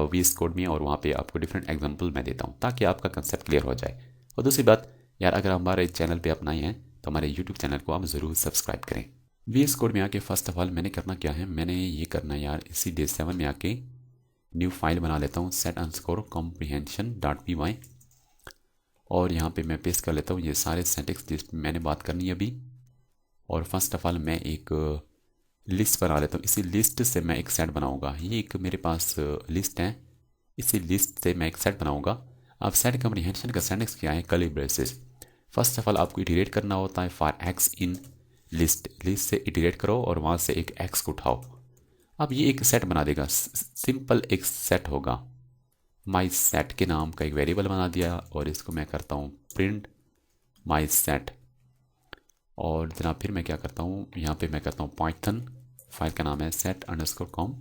VS कोड में और वहाँ पे आपको डिफरेंट एग्जांपल मैं देता हूँ ताकि आपका कंसेप्ट क्लियर हो जाए। और दूसरी बात यार, अगर हमारे चैनल पे आप नए हैं तो हमारे यूट्यूब चैनल को आप ज़रूर सब्सक्राइब करें। VS कोड में आके फर्स्ट ऑफ ऑल मैंने करना क्या है, मैंने ये करना है यार, इसी डे 7 में आके न्यू फाइल बना लेता हूँ set_comprehension.py और यहाँ पे मैं पेस्ट कर लेता हूँ ये सारे सिंटैक्स जिस पे मैंने बात करनी है अभी। और फर्स्ट ऑफ ऑल मैं एक लिस्ट बना लेता हूँ, इसी लिस्ट से मैं एक सेट बनाऊँगा। ये एक मेरे पास लिस्ट है, इसी लिस्ट से मैं एक सेट बनाऊँगा। अब सेट कंप्रीहेंशन का सिंटैक्स क्या है, curly braces. First of all आपको इटरेट करना होता है for x in list, list से इटरेट करो और वहाँ से एक एक्स को उठाओ। अब ये एक सेट बना देगा, सिंपल एक सेट होगा। माई सेट के नाम का एक वेरिएबल बना दिया और इसको मैं करता हूँ प्रिंट माई सेट। और जनाब फिर मैं क्या करता हूँ, यहाँ पे मैं करता हूँ पाइथन, फाइल का नाम है set_com।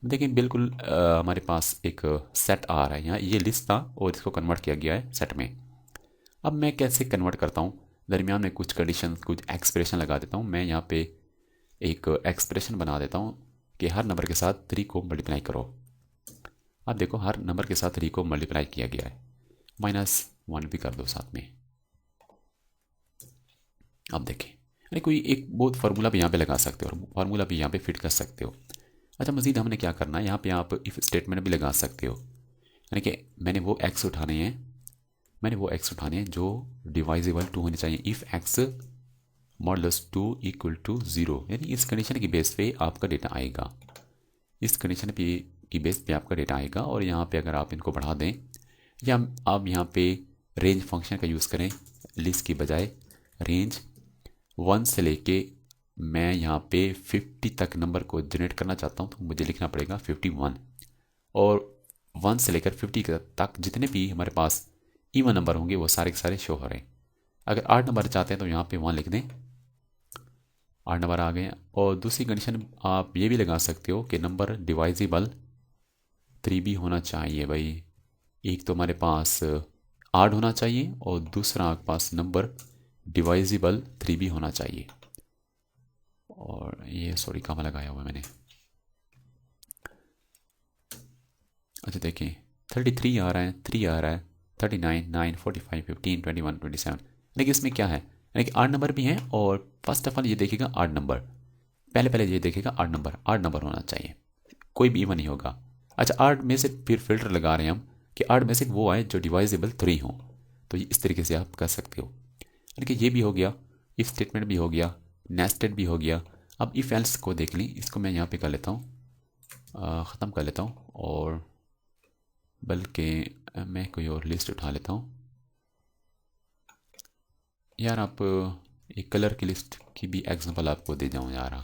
देखिए बिल्कुल हमारे पास एक सेट आ रहा है, यहाँ ये लिस्ट था और इसको कन्वर्ट किया गया है सेट में। अब मैं कैसे कन्वर्ट करता हूँ, दरमियान में कुछ कंडीशन, कुछ एक्सप्रेशन लगा देता हूँ। मैं यहाँ पे एक एक्सप्रेशन बना देता हूँ कि हर नंबर के साथ 3 को मल्टीप्लाई करो। अब देखो हर नंबर के साथ 3 को मल्टीप्लाई किया गया है, -1 भी कर दो साथ में। अब देखें, यानी कोई एक बहुत फार्मूला भी यहाँ पे लगा सकते हो और फार्मूला भी यहाँ पे फिट कर सकते हो। अच्छा, मज़ीद हमने क्या करना है, यहाँ पे आप इफ स्टेटमेंट भी लगा सकते हो, यानी कि मैंने वो एक्स उठाने हैं जो डिवाइजेबल 2 होने चाहिए। इफ़ एक्स मॉडुलस 2 = 0, यानी इस कंडीशन की बेस पे आपका डेटा आएगा, इस कंडीशन की बेस पे आपका डेटा आएगा। और यहाँ पे अगर आप इनको बढ़ा दें या आप यहाँ पे रेंज फंक्शन का यूज़ करें लिस्ट की बजाय, रेंज 1 से लेके मैं यहाँ पे 50 तक नंबर को जनरेट करना चाहता हूँ तो मुझे लिखना पड़ेगा 51। और 1 से लेकर 50 तक जितने भी हमारे पास इवन नंबर होंगे वो सारे के सारे शो हो रहे हैं। अगर 8 नंबर चाहते हैं तो यहाँ पे 1 लिख दें 8 नंबर आ गए हैं। और दूसरी कंडीशन आप ये भी लगा सकते हो कि नंबर डिवाइजिबल 3 भी होना चाहिए भाई। एक तो हमारे पास 8 होना चाहिए और दूसरा आपके पास नंबर डिवाइजिबल 3 भी होना चाहिए। और ये सॉरी कहाँ लगाया हुआ है मैंने, अच्छा देखिए 33 आ रहा है, 3 आ रहा है, 39, 9, 45, 15, 21, 27। लेकिन इसमें क्या है, यानी कि 8 नंबर भी हैं। और फर्स्ट ऑफ ऑल ये देखेगा 8 नंबर, पहले पहले ये देखेगा 8 नंबर होना चाहिए, कोई भी इवन नहीं होगा। अच्छा 8 में से फिर फिल्टर लगा रहे हैं हम कि 8 में से वो आए जो डिवाइजेबल 3 हो। तो इस तरीके से आप कर सकते हो। यानी कि ये भी हो गया, इफ स्टेटमेंट भी हो गया, नेस्टेड भी हो गया। अब इफ एल्स को देख लें, इसको मैं यहाँ पे कर लेता हूँ, ख़त्म कर लेता हूँ। और बल्कि मैं कोई और लिस्ट उठा लेता हूँ। यार आप एक कलर की लिस्ट की भी एग्जांपल आपको दे जाऊँ यार,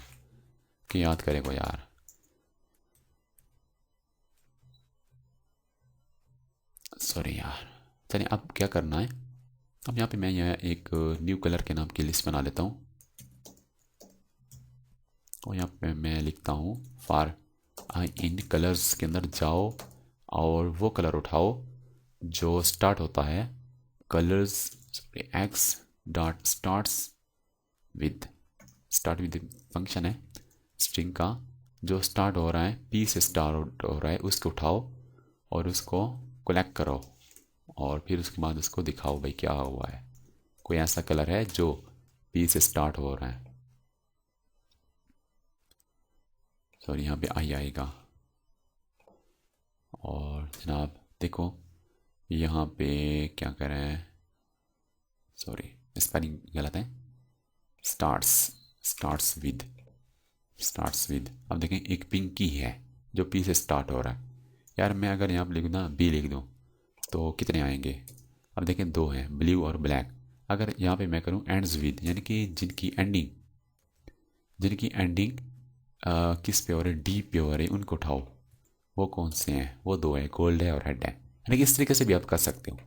कि याद करेगा यार। सॉरी यार, चलिए अब क्या करना है, अब यहाँ पे मैं यह एक न्यू कलर के नाम की लिस्ट बना लेता हूँ। और यहाँ पे मैं लिखता हूँ फॉर इन कलर्स के अंदर जाओ और वो कलर उठाओ जो स्टार्ट होता है colours x dot start with function है स्ट्रिंग का, जो स्टार्ट हो रहा है पी से स्टार्ट हो रहा है उसको उठाओ और उसको कलेक्ट करो। और फिर उसके बाद उसको दिखाओ भाई क्या हुआ है, कोई ऐसा कलर है जो पी से स्टार्ट हो रहा है। सॉरी यहाँ पे आई आएगा। और जनाब देखो यहाँ पे क्या कर रहे हैं, सॉरी स्पेलिंग गलत है, स्टार्ट्स स्टार्ट्स विद। अब देखें एक पिंकी है जो पी से स्टार्ट हो रहा है। यार मैं अगर यहाँ पर लिख दूँ ना बी लिख दूँ तो कितने आएंगे, अब देखें 2 हैं ब्लू और ब्लैक। अगर यहाँ पे मैं करूँ एंड्स विद, यानी कि जिनकी एंडिंग किस पे हो रही है, डी पे हो रही है, उनको उठाओ। वो कौन से हैं, वो 2 है, गोल्ड है और हेड है। यानी कि इस तरीके से भी आप कर सकते हो।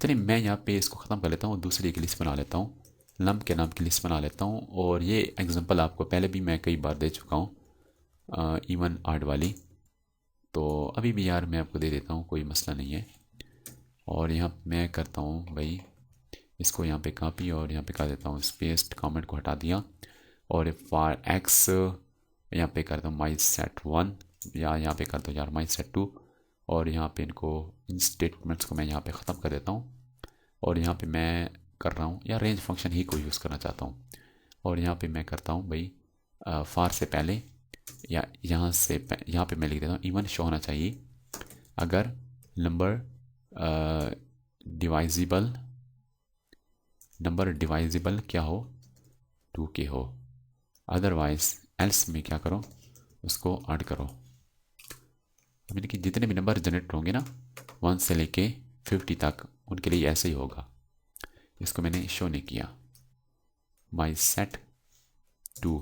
चलिए मैं यहाँ पे इसको ख़त्म कर लेता हूँ, दूसरी की लिस्ट बना लेता हूँ, लम्ब के नाम की लिस्ट बना लेता हूँ। और ये एग्जांपल आपको पहले भी मैं कई बार दे चुका हूँ इवन आर्ट वाली, तो अभी भी यार मैं आपको दे देता हूँ, कोई मसला नहीं है। और यहाँ मैं करता हूँ भाई इसको यहाँ पे कॉपी और यहाँ पे कर देता हूँ पेस्ट, कमेंट को हटा दिया। और फॉर एक्स यहाँ पे करता हूँ माई सेट 1, या यहाँ पे करता हूँ यार माई सेट 2। और यहाँ पे इनको इन स्टेटमेंट्स को मैं यहाँ पे ख़त्म कर देता हूँ। और यहाँ पे मैं कर रहा हूँ या रेंज फंक्शन ही कोई यूज़ करना चाहता हूँ। और यहाँ पे मैं करता हूँ भाई फार से पहले या यहाँ पे मैं लिख देता हूँ इवन शो होना चाहिए अगर नंबर डिवाइजिबल क्या हो 2 के हो, अदरवाइज एल्स में क्या करो उसको ऐड करो। यानी कि जितने भी नंबर जनरेट होंगे ना 1 से लेके 50 तक उनके लिए ऐसे ही होगा। इसको मैंने शो नहीं किया, माई सेट 2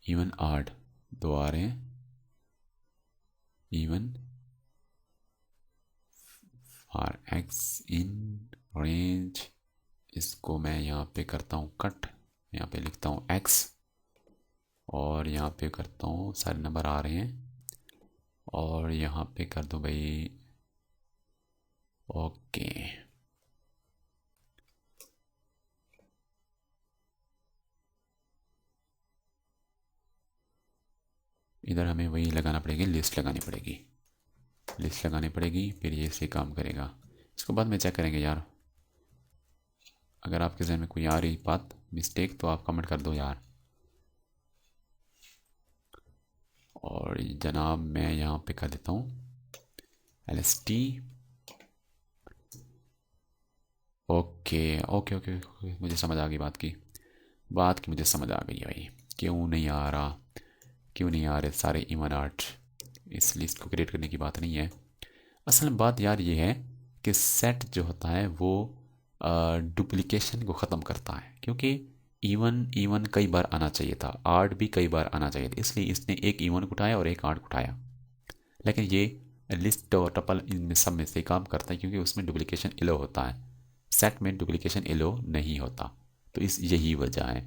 इवन आड 2 आ रहे हैं, even for x in range. इसको मैं यहाँ पे करता हूँ कट, यहाँ पे लिखता हूँ एक्स और यहाँ पे करता हूँ सारे नंबर आ रहे हैं और यहाँ पे कर दो भाई ओके। इधर हमें वही लगाना पड़ेगी, लिस्ट लगानी पड़ेगी, फिर ये से काम करेगा। इसको बाद में चेक करेंगे यार, अगर आपके जहन में कोई आ रही बात मिस्टेक तो आप कमेंट कर दो यार। और जनाब मैं यहाँ पे कर देता हूँ LST। Okay okay okay okay, मुझे समझ आ गई बात की मुझे समझ आ गई भाई। क्यों नहीं आ रहे सारे इवन आर्ट, इस लिस्ट को क्रिएट करने की बात नहीं है। असल में बात यार ये है कि सेट जो होता है वो डुप्लीकेशन को ख़त्म करता है, क्योंकि इवन कई बार आना चाहिए था, आर्ट भी कई बार आना चाहिए था, इसलिए इसने एक इवन को उठाया और एक आर्ट को उठाया। लेकिन ये लिस्ट और टपल इनमें सब में से काम करता है क्योंकि उसमें डुप्लीकेशन इलो होता है। सेट में डुप्लीकेशन एलो नहीं होता, तो इस यही वजह है।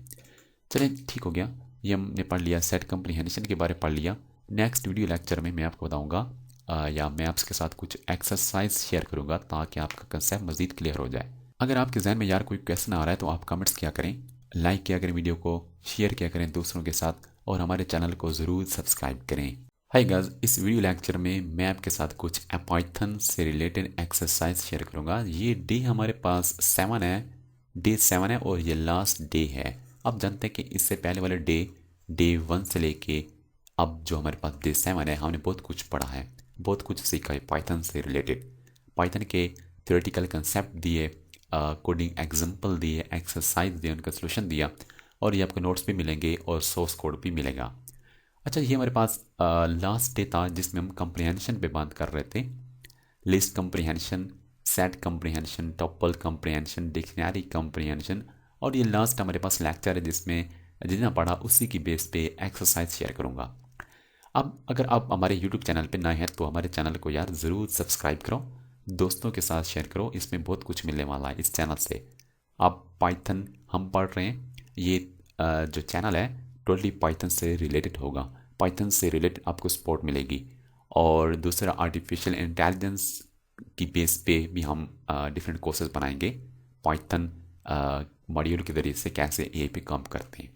चलिए ठीक हो गया, ये हमने पढ़ लिया, सेट कम्प्रीहेंशन के बारे में पढ़ लिया। नेक्स्ट वीडियो लेक्चर में मैं आपको बताऊंगा या मैं आपके साथ कुछ एक्सरसाइज शेयर करूंगा ताकि आपका कंसेप्ट मज़ीद क्लियर हो जाए। अगर आपके जहन में यार कोई क्वेश्चन आ रहा है तो आप कमेंट्स किया करें, लाइक किया करें, वीडियो को शेयर किया करें दूसरों के साथ, और हमारे चैनल को ज़रूर सब्सक्राइब करें। हाय गाइस, इस वीडियो लेक्चर में मैं आपके साथ कुछ पाइथन से रिलेटेड एक्सरसाइज शेयर करूंगा। ये डे हमारे पास 7 है, डे 7 है और ये लास्ट डे है। अब जानते हैं कि इससे पहले वाले डे 1 से लेके अब जो हमारे पास डे 7 है, हमने बहुत कुछ पढ़ा है, बहुत कुछ सीखा है पाइथन से रिलेटेड। पाइथन के थ्योरेटिकल कंसेप्ट दिए, कोडिंग एग्जांपल दिए, एक्सरसाइज दिए, उनका सोल्यूशन दिया, और ये आपको नोट्स भी मिलेंगे और सोर्स कोड भी मिलेगा। अच्छा, ये हमारे पास लास्ट डे था जिसमें हम कम्प्रीहेंशन पे बात कर रहे थे। List comprehension, set comprehension, topple comprehension, dictionary comprehension, और ये लास्ट हमारे पास लेक्चर है जिसमें जितना पढ़ा उसी की बेस पे एक्सरसाइज शेयर करूँगा। अब अगर आप हमारे यूट्यूब चैनल पे नए हैं तो हमारे चैनल को यार ज़रूर सब्सक्राइब करो, दोस्तों के साथ शेयर करो, इसमें बहुत कुछ मिलने वाला है इस चैनल से। आप पाइथन हम पढ़ रहे हैं, ये जो चैनल है टोटली पाइथन से रिलेटेड होगा, पाइथन से रिलेटेड आपको सपोर्ट मिलेगी। और दूसरा, आर्टिफिशियल इंटेलिजेंस की बेस पे भी हम डिफरेंट कोर्सेज बनाएंगे, पाइथन मॉड्यूल के ज़रिए से कैसे एआई पे काम करते हैं।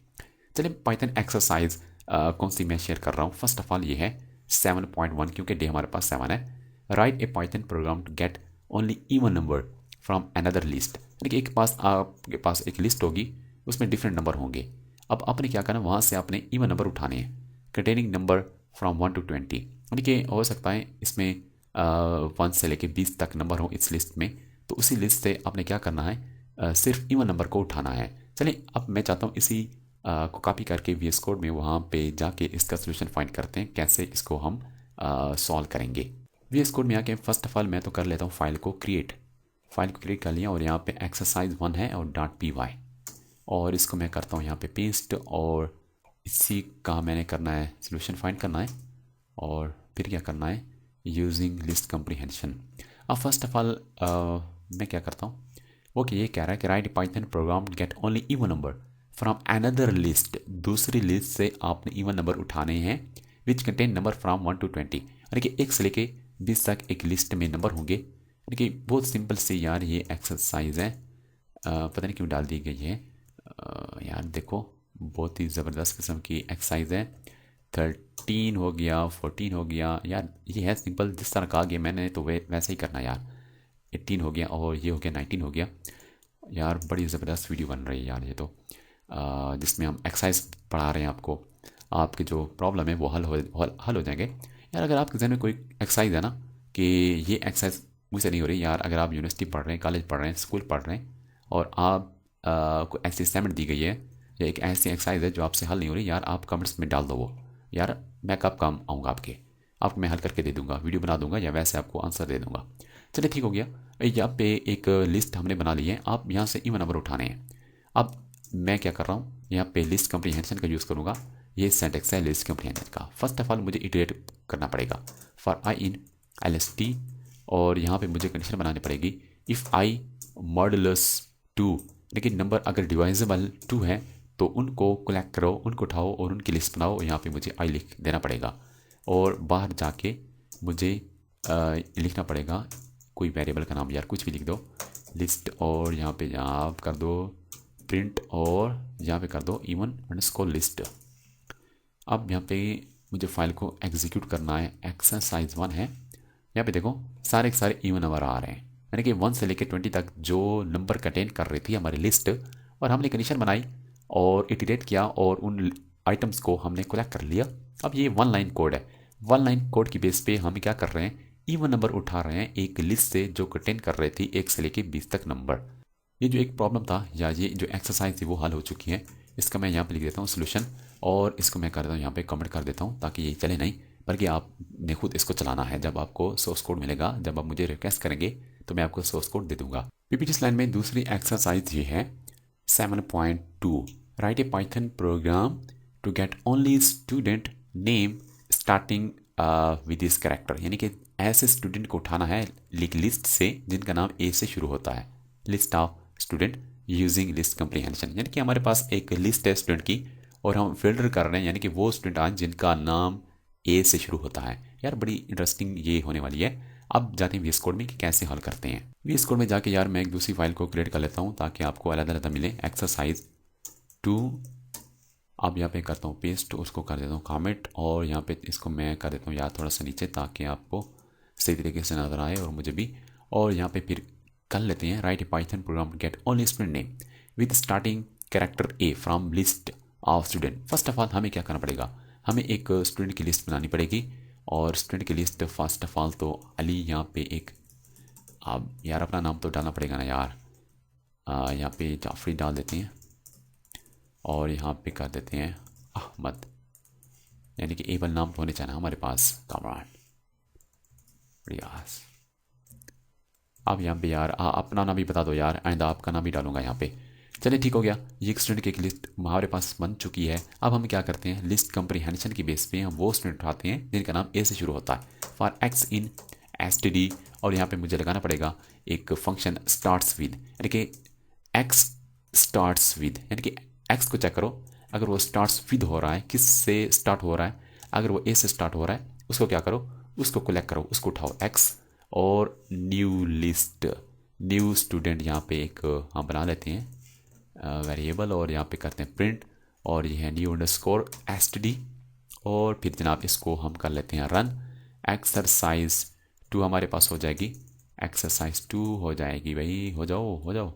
चलिए, पाइथन एक्सरसाइज कौन सी मैं शेयर कर रहा हूँ। फर्स्ट ऑफ ऑल ये है 7.1, क्योंकि डे हमारे पास 7 है। Write a Python program to get only even number from another list. यानी कि आपके पास एक लिस्ट होगी, उसमें डिफरेंट नंबर होंगे। अब आपने क्या करना, वहाँ से आपने इवन नंबर उठाने हैं, कंटेनिंग नंबर फ्रॉम 1 to 20। यानी कि हो सकता है इसमें 1 से लेके 20 तक नंबर हो इस लिस्ट में, तो उसी लिस्ट से आपने क्या करना है, सिर्फ इवन नंबर को उठाना है। चलिए, अब मैं चाहता हूँ इसी को कॉपी करके VS कोड में वहाँ पे जाके इसका सोल्यूशन फाइंड करते हैं, कैसे इसको हम सॉल्व करेंगे। VS कोड में आके फर्स्ट ऑफ ऑल मैं तो कर लेता हूँ फाइल को क्रिएट कर लिया, और यहाँ पे एक्सरसाइज 1 है और .py, और इसको मैं करता हूँ यहाँ पे पेस्ट, और इसी का मैंने करना है सोल्यूशन फाइंड करना है, और फिर क्या करना है, यूजिंग लिस्ट कम्प्रीहेंशन। अब फर्स्ट ऑफ ऑल मैं क्या करता हूँ, ओके, ये कह रहा है कि right Python programme gate only even number from another list. दूसरी लिस्ट से आपने इवन नंबर उठाने हैं which contain number from 1 to 20। यानी कि 1 से लेके 20 तक एक लिस्ट में नंबर होंगे। यानी कि बहुत सिंपल सी यार ये एक्सरसाइज है, पता नहीं क्यों डाल दी गई है, यार देखो बहुत ही ज़बरदस्त किस्म की एक्सरसाइज है। 13 हो गया, 14 हो गया, यार ये है सिंपल, जिस तरह कहा गया मैंने तो वैसे ही करना यार। 18 हो गया, और ये हो गया 19 हो गया। यार बड़ी ज़बरदस्त वीडियो बन रही है यार ये तो, जिसमें हम एक्सरसाइज पढ़ा रहे हैं आपको, आपके जो प्रॉब्लम है वो हल हो जाएंगे। यार अगर आपके जहन में कोई एक्सरसाइज है ना कि ये एक्सरसाइज मुझसे नहीं हो रही, यार अगर आप यूनिवर्सिटी पढ़ रहे हैं, कॉलेज पढ़ रहे हैं, स्कूल पढ़ रहे हैं, और आप को ऐसी असाइनमेंट दी गई है या एक ऐसी एक्सरसाइज है जो आपसे हल नहीं हो रही, यार आप कमेंट्स में डाल दो वो, यार मैं कब काम आऊँगा आपको मैं हल करके दे दूंगा, वीडियो बना दूंगा या वैसे आपको आंसर दे दूंगा। चलिए ठीक हो गया, यहाँ पे एक लिस्ट हमने बना ली है, आप यहाँ से इवन नंबर उठाने हैं। अब मैं क्या कर रहा हूँ, यहाँ पे लिस्ट कम्प्रीहेंशन का यूज़ करूँगा। ये सिंटैक्स है लिस्ट कम्प्रीहेंशन का। फर्स्ट ऑफ ऑल मुझे इटरेट करना पड़ेगा फॉर आई इन LST, और यहाँ पे मुझे कंडीशन बनानी पड़ेगी इफ़ आई मॉडुलस 2, लेकिन नंबर अगर डिवाइजेबल 2 है तो उनको कलेक्ट करो, उनको उठाओ और उनकी लिस्ट बनाओ। यहाँ पे मुझे आई लिख देना पड़ेगा, और बाहर जाके मुझे लिखना पड़ेगा कोई वेरिएबल का नाम, यार कुछ भी लिख दो, लिस्ट, और यहाँ पे आप कर दो प्रिंट, और यहाँ पे कर दो इवन अंडरस्कोर लिस्ट। अब यहाँ पे मुझे फाइल को एग्जीक्यूट करना है, एक्सरसाइज 1 है। यहाँ पे देखो सारे के सारे इवन नंबर आ रहे हैं, यानी कि 1 से लेकर 20 तक जो नंबर कंटेन कर रही थी हमारी लिस्ट, और हमने कंडीशन बनाई और इटरेट किया और उन आइटम्स को हमने कलेक्ट कर लिया। अब ये 1 लाइन कोड है, 1 लाइन कोड की बेस पे हम क्या कर रहे हैं, इवन नंबर उठा रहे हैं एक लिस्ट से जो कंटेन कर रही थी 1 से लेकर 20 तक नंबर। ये जो एक प्रॉब्लम था या ये जो एक्सरसाइज थी वो हल हो चुकी है। इसका मैं यहाँ पे लिख देता हूँ सोल्यूशन, और इसको मैं कर देता हूँ यहाँ पे कमेंट कर देता हूँ, ताकि ये चले नहीं, बल्कि आपने खुद इसको चलाना है। जब आपको सोर्स कोड मिलेगा, जब आप मुझे रिक्वेस्ट करेंगे तो मैं आपको सोर्स कोड दे दूंगा। पीपीटी स्लाइड में दूसरी एक्सरसाइज ये है 7.2, write a Python program to get only student name starting with this character. यानी कि ऐसे स्टूडेंट को उठाना है लिस्ट से जिनका नाम A से शुरू होता है, list of student using list comprehension, यानी कि हमारे पास एक लिस्ट है स्टूडेंट की और हम फिल्टर कर रहे हैं, यानी कि वो स्टूडेंट आए जिनका नाम ए से शुरू होता है। यार बड़ी इंटरेस्टिंग ये होने वाली है। अब जाते हैं VS कोड में कि कैसे हल करते हैं। VS कोड में जाके यार मैं एक दूसरी फाइल को क्रिएट कर लेता हूँ ताकि आपको अलग अलग मिले। एक्सरसाइज 2, अब यहाँ पे करता हूँ पेस्ट, उसको कर देता हूँ कमेंट और यहाँ पे इसको मैं कर देता हूँ यार थोड़ा सा नीचे ताकि आपको सही तरीके से नजर आए और मुझे भी। और यहाँ पे फिर कर लेते हैं right a Python programme gate only student name with starting character A from list of student. First of all हमें क्या करना पड़ेगा, हमें एक स्टूडेंट की लिस्ट बनानी पड़ेगी और स्टूडेंट की लिस्ट फर्स्ट ऑफ ऑल तो अली यहाँ पे एक, अब यार अपना नाम तो डालना पड़ेगा ना यार, यहाँ पे जाफरी डाल देते हैं और यहाँ पे कर देते हैं अहमद, यानी कि एबल नाम तो होने चाहिए हमारे पास। कमांड रियाज, अब यहाँ पे यार अपना नाम भी बता दो यार, आइंदा आपका नाम भी डालूंगा यहाँ पे। चलिए ठीक हो गया, ये एक स्टूडेंट की एक लिस्ट हमारे पास बन चुकी है। अब हम क्या करते हैं, लिस्ट कंप्रीहेंशन की बेस पे हम वो स्टूडेंट उठाते हैं जिनका नाम ए से शुरू होता है। फॉर एक्स इन STD, और यहाँ पे मुझे लगाना पड़ेगा एक फंक्शन स्टार्ट्स विद, यानी कि एक्स स्टार्ट्स विद, यानी कि एक्स को चेक करो अगर वो स्टार्ट्स विद हो रहा है, किस से स्टार्ट हो रहा है, अगर वो ए से स्टार्ट हो रहा है उसको क्या करो, उसको कलेक्ट करो, उसको उठाओ एक्स और न्यू लिस्ट, न्यू स्टूडेंट यहाँ पे एक हम बना लेते हैं वेरिएबल और यहाँ पे करते हैं प्रिंट और ये है न्यू अंडरस्कोर STD और फिर जनाब इसको हम कर लेते हैं रन। एक्सरसाइज 2 हमारे पास हो जाएगी, एक्सरसाइज 2 हो जाएगी भाई, हो जाओ हो जाओ,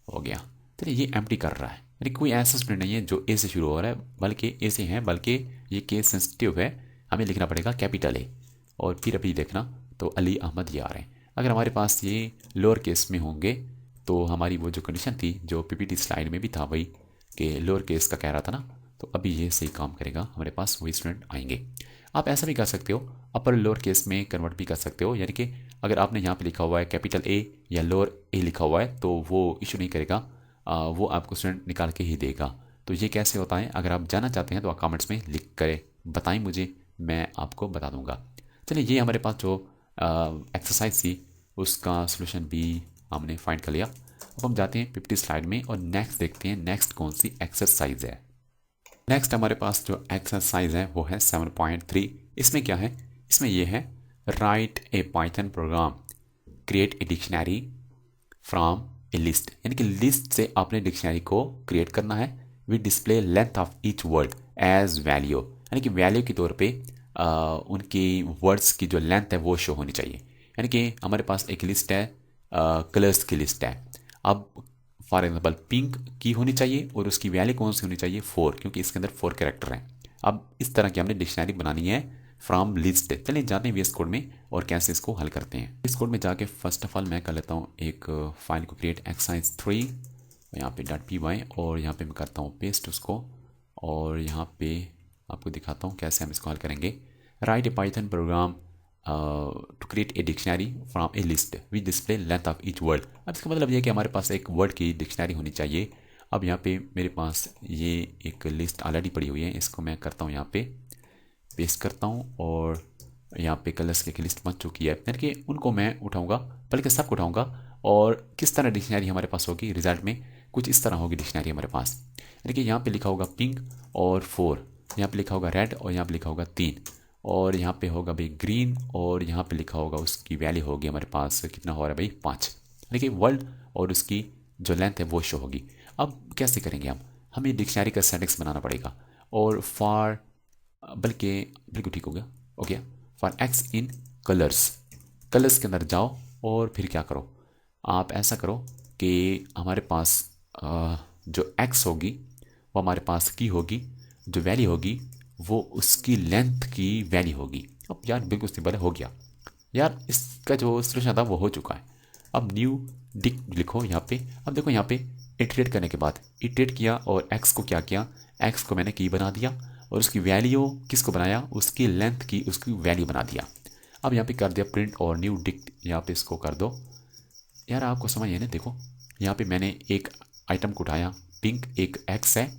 हो गया। चलिए ये एम्प्टी कर रहा है, यानी कोई ऐसा स्टूडेंट नहीं है जो ए से शुरू हो रहा है, बल्कि ए से हैं, बल्कि ये केस सेंसिटिव है, हमें लिखना पड़ेगा कैपिटल ए और फिर अभी देखना तो अली अहमद ये आ रहे हैं। अगर हमारे पास ये लोअर केस में होंगे तो हमारी वो जो कंडीशन थी जो PPT स्लाइड में भी था भाई कि लोअर केस का कह रहा था ना, तो अभी ये सही काम करेगा, हमारे पास वही स्टूडेंट आएंगे। आप ऐसा भी कर सकते हो, अपर लोअर केस में कन्वर्ट भी कर सकते हो, यानी कि अगर आपने यहाँ पे लिखा हुआ है कैपिटल ए या लोअर ए लिखा हुआ है तो वो इशू नहीं करेगा, वो आपको स्टूडेंट निकाल के ही देगा। तो ये कैसे होता है, अगर आप जानना चाहते हैं तो आप कमेंट्स में लिख कर बताएं मुझे, मैं आपको बता दूंगा। चलिए ये हमारे पास जो एक्सरसाइज थी उसका सोल्यूशन भी हमने फाइंड कर लिया। अब हम जाते हैं 50 स्लाइड में और नेक्स्ट देखते हैं नेक्स्ट कौन सी एक्सरसाइज है। नेक्स्ट हमारे पास जो एक्सरसाइज है वो है 7.3। इसमें क्या है, इसमें ये है write a Python program create a dictionary from a list, यानी कि लिस्ट से आपने डिक्शनरी को क्रिएट करना है with display length of each word as value, यानी कि वैल्यू के तौर पे उनकी वर्ड्स की जो लेंथ है वो शो होनी चाहिए। यानी कि हमारे पास एक लिस्ट है, कलर्स की लिस्ट है। अब फॉर एग्जांपल पिंक की होनी चाहिए और उसकी वैल्यू कौन सी होनी चाहिए 4, क्योंकि इसके अंदर 4 कैरेक्टर हैं। अब इस तरह की हमने डिक्शनरी बनानी है फ्रॉम लिस्ट। चलिए जाते हैं VS कोड में और कैसे इसको हल करते हैं। VS कोड में जाके फर्स्ट ऑफ ऑल मैं कर लेता हूँ एक फाइल को क्रिएट एक्सरसाइज 3, यहाँ पे .py और यहाँ पे मैं करता हूँ पेस्ट उसको और यहाँ पे आपको दिखाता हूँ कैसे हम इसको हल करेंगे। Write a Python program to create a dictionary from a list with display length of each word. अब इसका मतलब ये है कि हमारे पास एक वर्ड की डिक्शनरी होनी चाहिए। अब यहाँ पे मेरे पास ये एक लिस्ट ऑलरेडी पड़ी हुई है, इसको मैं करता हूँ यहाँ पे पेस्ट करता हूँ और यहाँ पे कलर्स की एक लिस्ट बन चुकी है, यानी कि उनको मैं उठाऊँगा, बल्कि सबको उठाऊँगा। और किस तरह डिक्शनरी हमारे पास होगी, रिजल्ट में कुछ इस तरह होगी डिक्शनरी हमारे पास, यानी कि यहाँ पे लिखा होगा पिंक और 4, यहाँ पे लिखा होगा रेड और यहाँ पे लिखा होगा 3 और यहाँ पे होगा भाई ग्रीन और यहाँ पे लिखा होगा उसकी वैल्यू होगी हमारे पास कितना हो रहा है भाई 5, यानी कि वर्ड और उसकी जो लेंथ है वो शो होगी। अब कैसे करेंगे हम, हमें डिक्शनरी का सिंटैक्स बनाना पड़ेगा और फॉर बल्कि बिल्कुल ठीक हो गया, okay. For x in colours, colours के अंदर जाओ और फिर क्या करो, आप ऐसा करो कि हमारे पास जो एक्स होगी वो हमारे पास की होगी, जो वैल्यू होगी वो उसकी लेंथ की वैल्यू होगी। अब यार बिल्कुल सिंपल हो गया यार, इसका जो सोल्यूशन था वो हो चुका है। अब न्यू डिक लिखो यहाँ पे। अब देखो यहाँ पे इटरेट करने के बाद इटरेट किया और एक्स को क्या किया, एक्स को मैंने की बना दिया और उसकी वैल्यू किसको बनाया, उसकी लेंथ की उसकी वैल्यू बना दिया। अब यहाँ पे कर दिया प्रिंट और न्यू डिक, यहाँ पे इसको कर दो। यार आपको समझ है ना, देखो यहाँ पे मैंने एक आइटम को उठाया, पिंक एक एक्स है,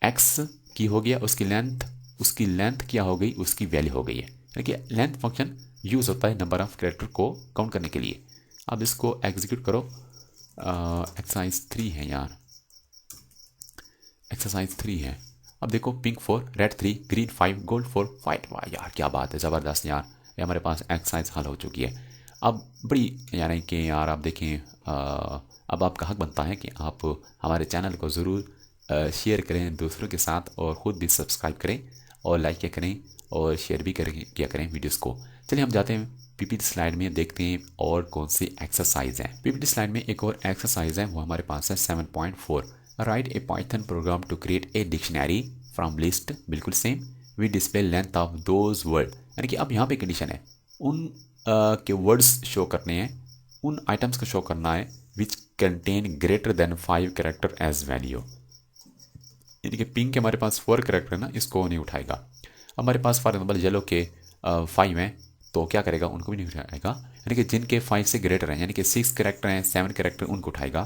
एक्स की हो गया उसकी लेंथ क्या हो गई, उसकी वैल्यू हो गई है। यानी कि लेंथ फंक्शन यूज़ होता है नंबर ऑफ कैरेक्टर को काउंट करने के लिए। अब इसको एग्जीक्यूट करो एक्सरसाइज 3 है यार, एक्सरसाइज 3 है। अब देखो pink 4, red 3, green 5, gold 4, white. वाह यार क्या बात है, ज़बरदस्त यार, ये हमारे पास एक्सरसाइज हल हो चुकी है। अब बड़ी यानी कि यार आप देखें, अब आपका हक बनता है कि आप हमारे चैनल को ज़रूर शेयर करें दूसरों के साथ, और ख़ुद भी सब्सक्राइब करें और लाइक किया करें और शेयर भी करें किया करें वीडियोस को। चलिए हम जाते हैं पीपीटी स्लाइड में, देखते हैं और कौन सी एक्सरसाइज है। पीपीटी स्लाइड में एक और एक्सरसाइज है, वो हमारे पास है 7.4, right a Python program to create a dictionary from list. बिल्कुल same, we display length of those word, यानी कि अब यहाँ पे कंडीशन है उन के वर्ड्स शो करने हैं, उन आइटम्स को शो करना है which contain greater than 5 character as value. यानी कि पिंक के हमारे पास 4 कैरेक्टर है ना, इसको नहीं उठाएगा। हमारे पास फॉर एग्जाम्पल येलो के 5 हैं, तो क्या करेगा, उनको भी नहीं उठाएगा। यानी कि जिनके 5 से ग्रेटर हैं, यानी कि 6 कैरेक्टर हैं, 7 कैरेक्टर, उनको उठाएगा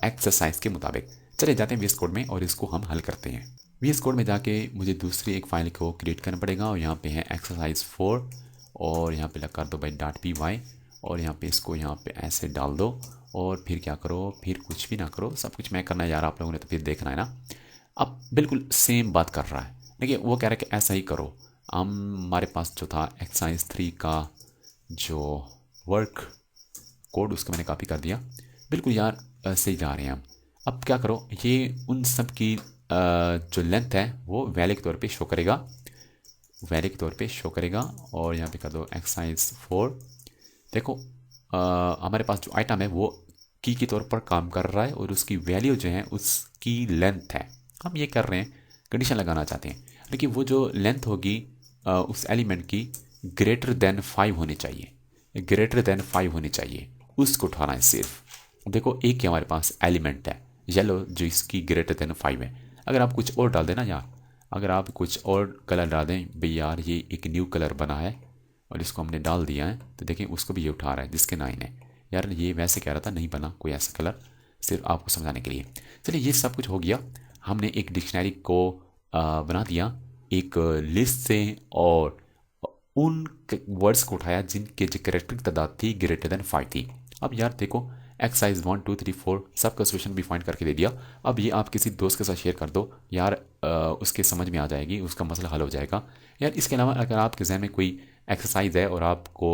एक्सरसाइज के मुताबिक। चले जाते हैं वीएस कोड में और इसको हम हल करते हैं। वीएस कोड में जाके मुझे दूसरी एक फाइल को क्रिएट करना पड़ेगा, और यहाँ पे है एक्सरसाइज 4, और यहाँ पे लगा दो भाई .py, और यहाँ पे इसको यहाँ पे ऐसे डाल दो, और फिर क्या करो, फिर कुछ भी ना करो, सब कुछ मैं करना है यार, आप लोगों ने तो फिर देखना है ना। अब बिल्कुल सेम बात कर रहा है, देखिए वो कह रहा है कि ऐसा ही करो। हमारे पास जो था एक्सरसाइज 3 का जो वर्क कोड, उसको मैंने कॉपी कर दिया, बिल्कुल यार ऐसे ही जा रहे हैं हम। अब क्या करो, ये उन सब की जो लेंथ है वो वैल्यू के तौर पे शो करेगा, वैल्यू के तौर पे शो करेगा। और यहाँ पे कर दो एक्सरसाइज 4। देखो हमारे पास जो आइटम है वो की के तौर पर काम कर रहा है, और उसकी वैल्यू जो है उसकी लेंथ है। हम ये कर रहे हैं, कंडीशन लगाना चाहते हैं, लेकिन वो जो लेंथ होगी उस एलिमेंट की ग्रेटर देन 5 होनी चाहिए, ग्रेटर देन 5 होनी चाहिए, उसको उठाना है सिर्फ। देखो एक ही हमारे पास एलिमेंट है येलो जो इसकी ग्रेटर देन 5 है। अगर आप कुछ और डाल देना यार, अगर आप कुछ और कलर डाल दें भाई यार, ये एक न्यू कलर बना है और इसको हमने डाल दिया है, तो देखें उसको भी ये उठा रहा है जिसके 9 है। यार ये वैसे कह रहा था, नहीं बना कोई ऐसा कलर, सिर्फ आपको समझाने के लिए। चलिए ये सब कुछ हो गया, हमने एक डिक्शनरी को बना दिया एक लिस्ट से, और उन वर्ड्स को उठाया जिनके जो कैरेक्टर तादाद थी ग्रेटर देन 5 थी। अब यार देखो एक्सरसाइज 1 2 3 4 सबका सोल्यूशन भी फाइंड करके दे दिया। अब ये आप किसी दोस्त के साथ शेयर कर दो यार, उसके समझ में आ जाएगी, उसका मसला हल हो जाएगा यार। इसके अलावा अगर आपके जहन में कोई एक्सरसाइज है और आपको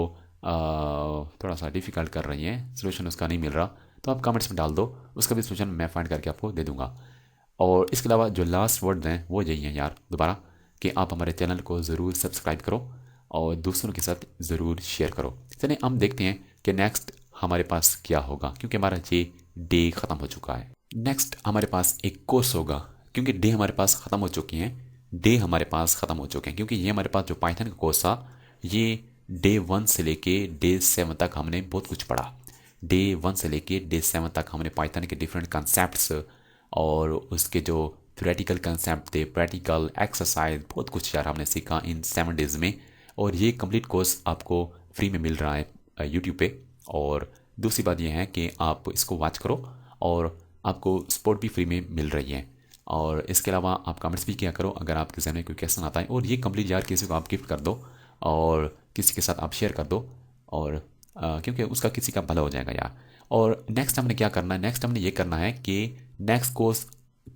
थोड़ा सा डिफ़िकल्ट कर रही है, सोल्यूशन उसका नहीं मिल रहा, तो आप कमेंट्स में डाल दो, उसका भी सोल्यूशन मैं फाइंड करके आपको दे दूँगा। और इसके अलावा जो लास्ट वर्ड हैं वो यही हैं यार, दोबारा कि आप हमारे चैनल को ज़रूर सब्सक्राइब करो और दूसरों के साथ ज़रूर शेयर करो। चलिए हम देखते हैं कि नेक्स्ट हमारे पास क्या होगा, क्योंकि हमारा ये डे ख़त्म हो चुका है। नेक्स्ट हमारे पास एक कोर्स होगा, क्योंकि डे हमारे पास ख़त्म हो चुकी हैं, डे हमारे पास ख़त्म हो चुके हैं, क्योंकि ये हमारे पास जो पाइथन का कोर्स था, ये डे 1 से लेके डे 7 तक हमने बहुत कुछ पढ़ा। डे 1 से लेके डे 7 तक हमने पाइथन के डिफरेंट कंसेप्ट्स और उसके जो थ्योरेटिकल कंसेप्ट थे, प्रैक्टिकल एक्सरसाइज, बहुत कुछ यार हमने सीखा इन 7 डेज़ में। और ये कंप्लीट कोर्स आपको फ्री में मिल रहा है यूट्यूब पे। और दूसरी बात यह है कि आप इसको वॉच करो और आपको सपोर्ट भी फ्री में मिल रही है। और इसके अलावा आप कमेंट्स भी किया करो अगर आपके जहन में कोई क्वेश्चन आता है, और ये कंप्लीट यार किसी को आप गिफ्ट कर दो और किसी के साथ आप शेयर कर दो, और क्योंकि उसका किसी का भला हो जाएगा यार। और नेक्स्ट हमने क्या करना है, नेक्स्ट हमने ये करना है कि नेक्स्ट कोर्स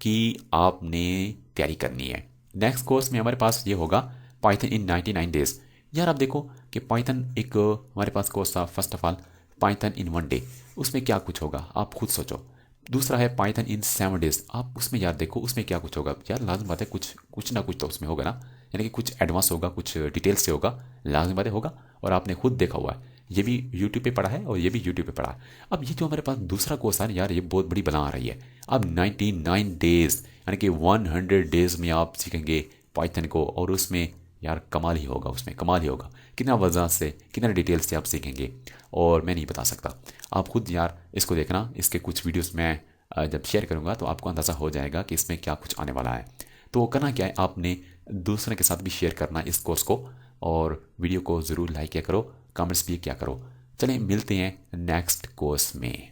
की आपने तैयारी करनी है। नेक्स्ट कोर्स में हमारे पास ये होगा पाइथन इन 99 डेज़। यार आप देखो कि पाइथन एक हमारे पास कोर्स था, first of all Python in 1 day, उसमें क्या कुछ होगा आप खुद सोचो। दूसरा है पाइथन इन 7 डेज़, आप उसमें यार देखो उसमें क्या कुछ होगा। यार लाजम बात है कुछ ना कुछ तो उसमें होगा ना, यानी कि कुछ एडवांस होगा, कुछ डिटेल्स से होगा, लाजम बात होगा। और आपने खुद देखा हुआ है, ये भी यूट्यूब पे पढ़ा है और ये भी यूट्यूब पे पढ़ा है। अब ये जो हमारे पास दूसरा कोर्स है यार, ये बहुत बड़ी बना आ रही है। अब 99 डेज़ यानी कि 100 डेज़ में आप सीखेंगे पाइथन को, और उसमें यार कमाल ही होगा, उसमें कमाल ही होगा। कितना वजह से कितना डिटेल से आप सीखेंगे और मैं नहीं बता सकता, आप खुद यार इसको देखना। इसके कुछ वीडियोस मैं जब शेयर करूंगा तो आपको अंदाज़ा हो जाएगा कि इसमें क्या कुछ आने वाला है। तो करना क्या है, आपने दूसरे के साथ भी शेयर करना इस कोर्स को, और वीडियो को ज़रूर लाइक किया करो, कमेंट्स भी किया करो। चलें मिलते हैं नेक्स्ट कोर्स में।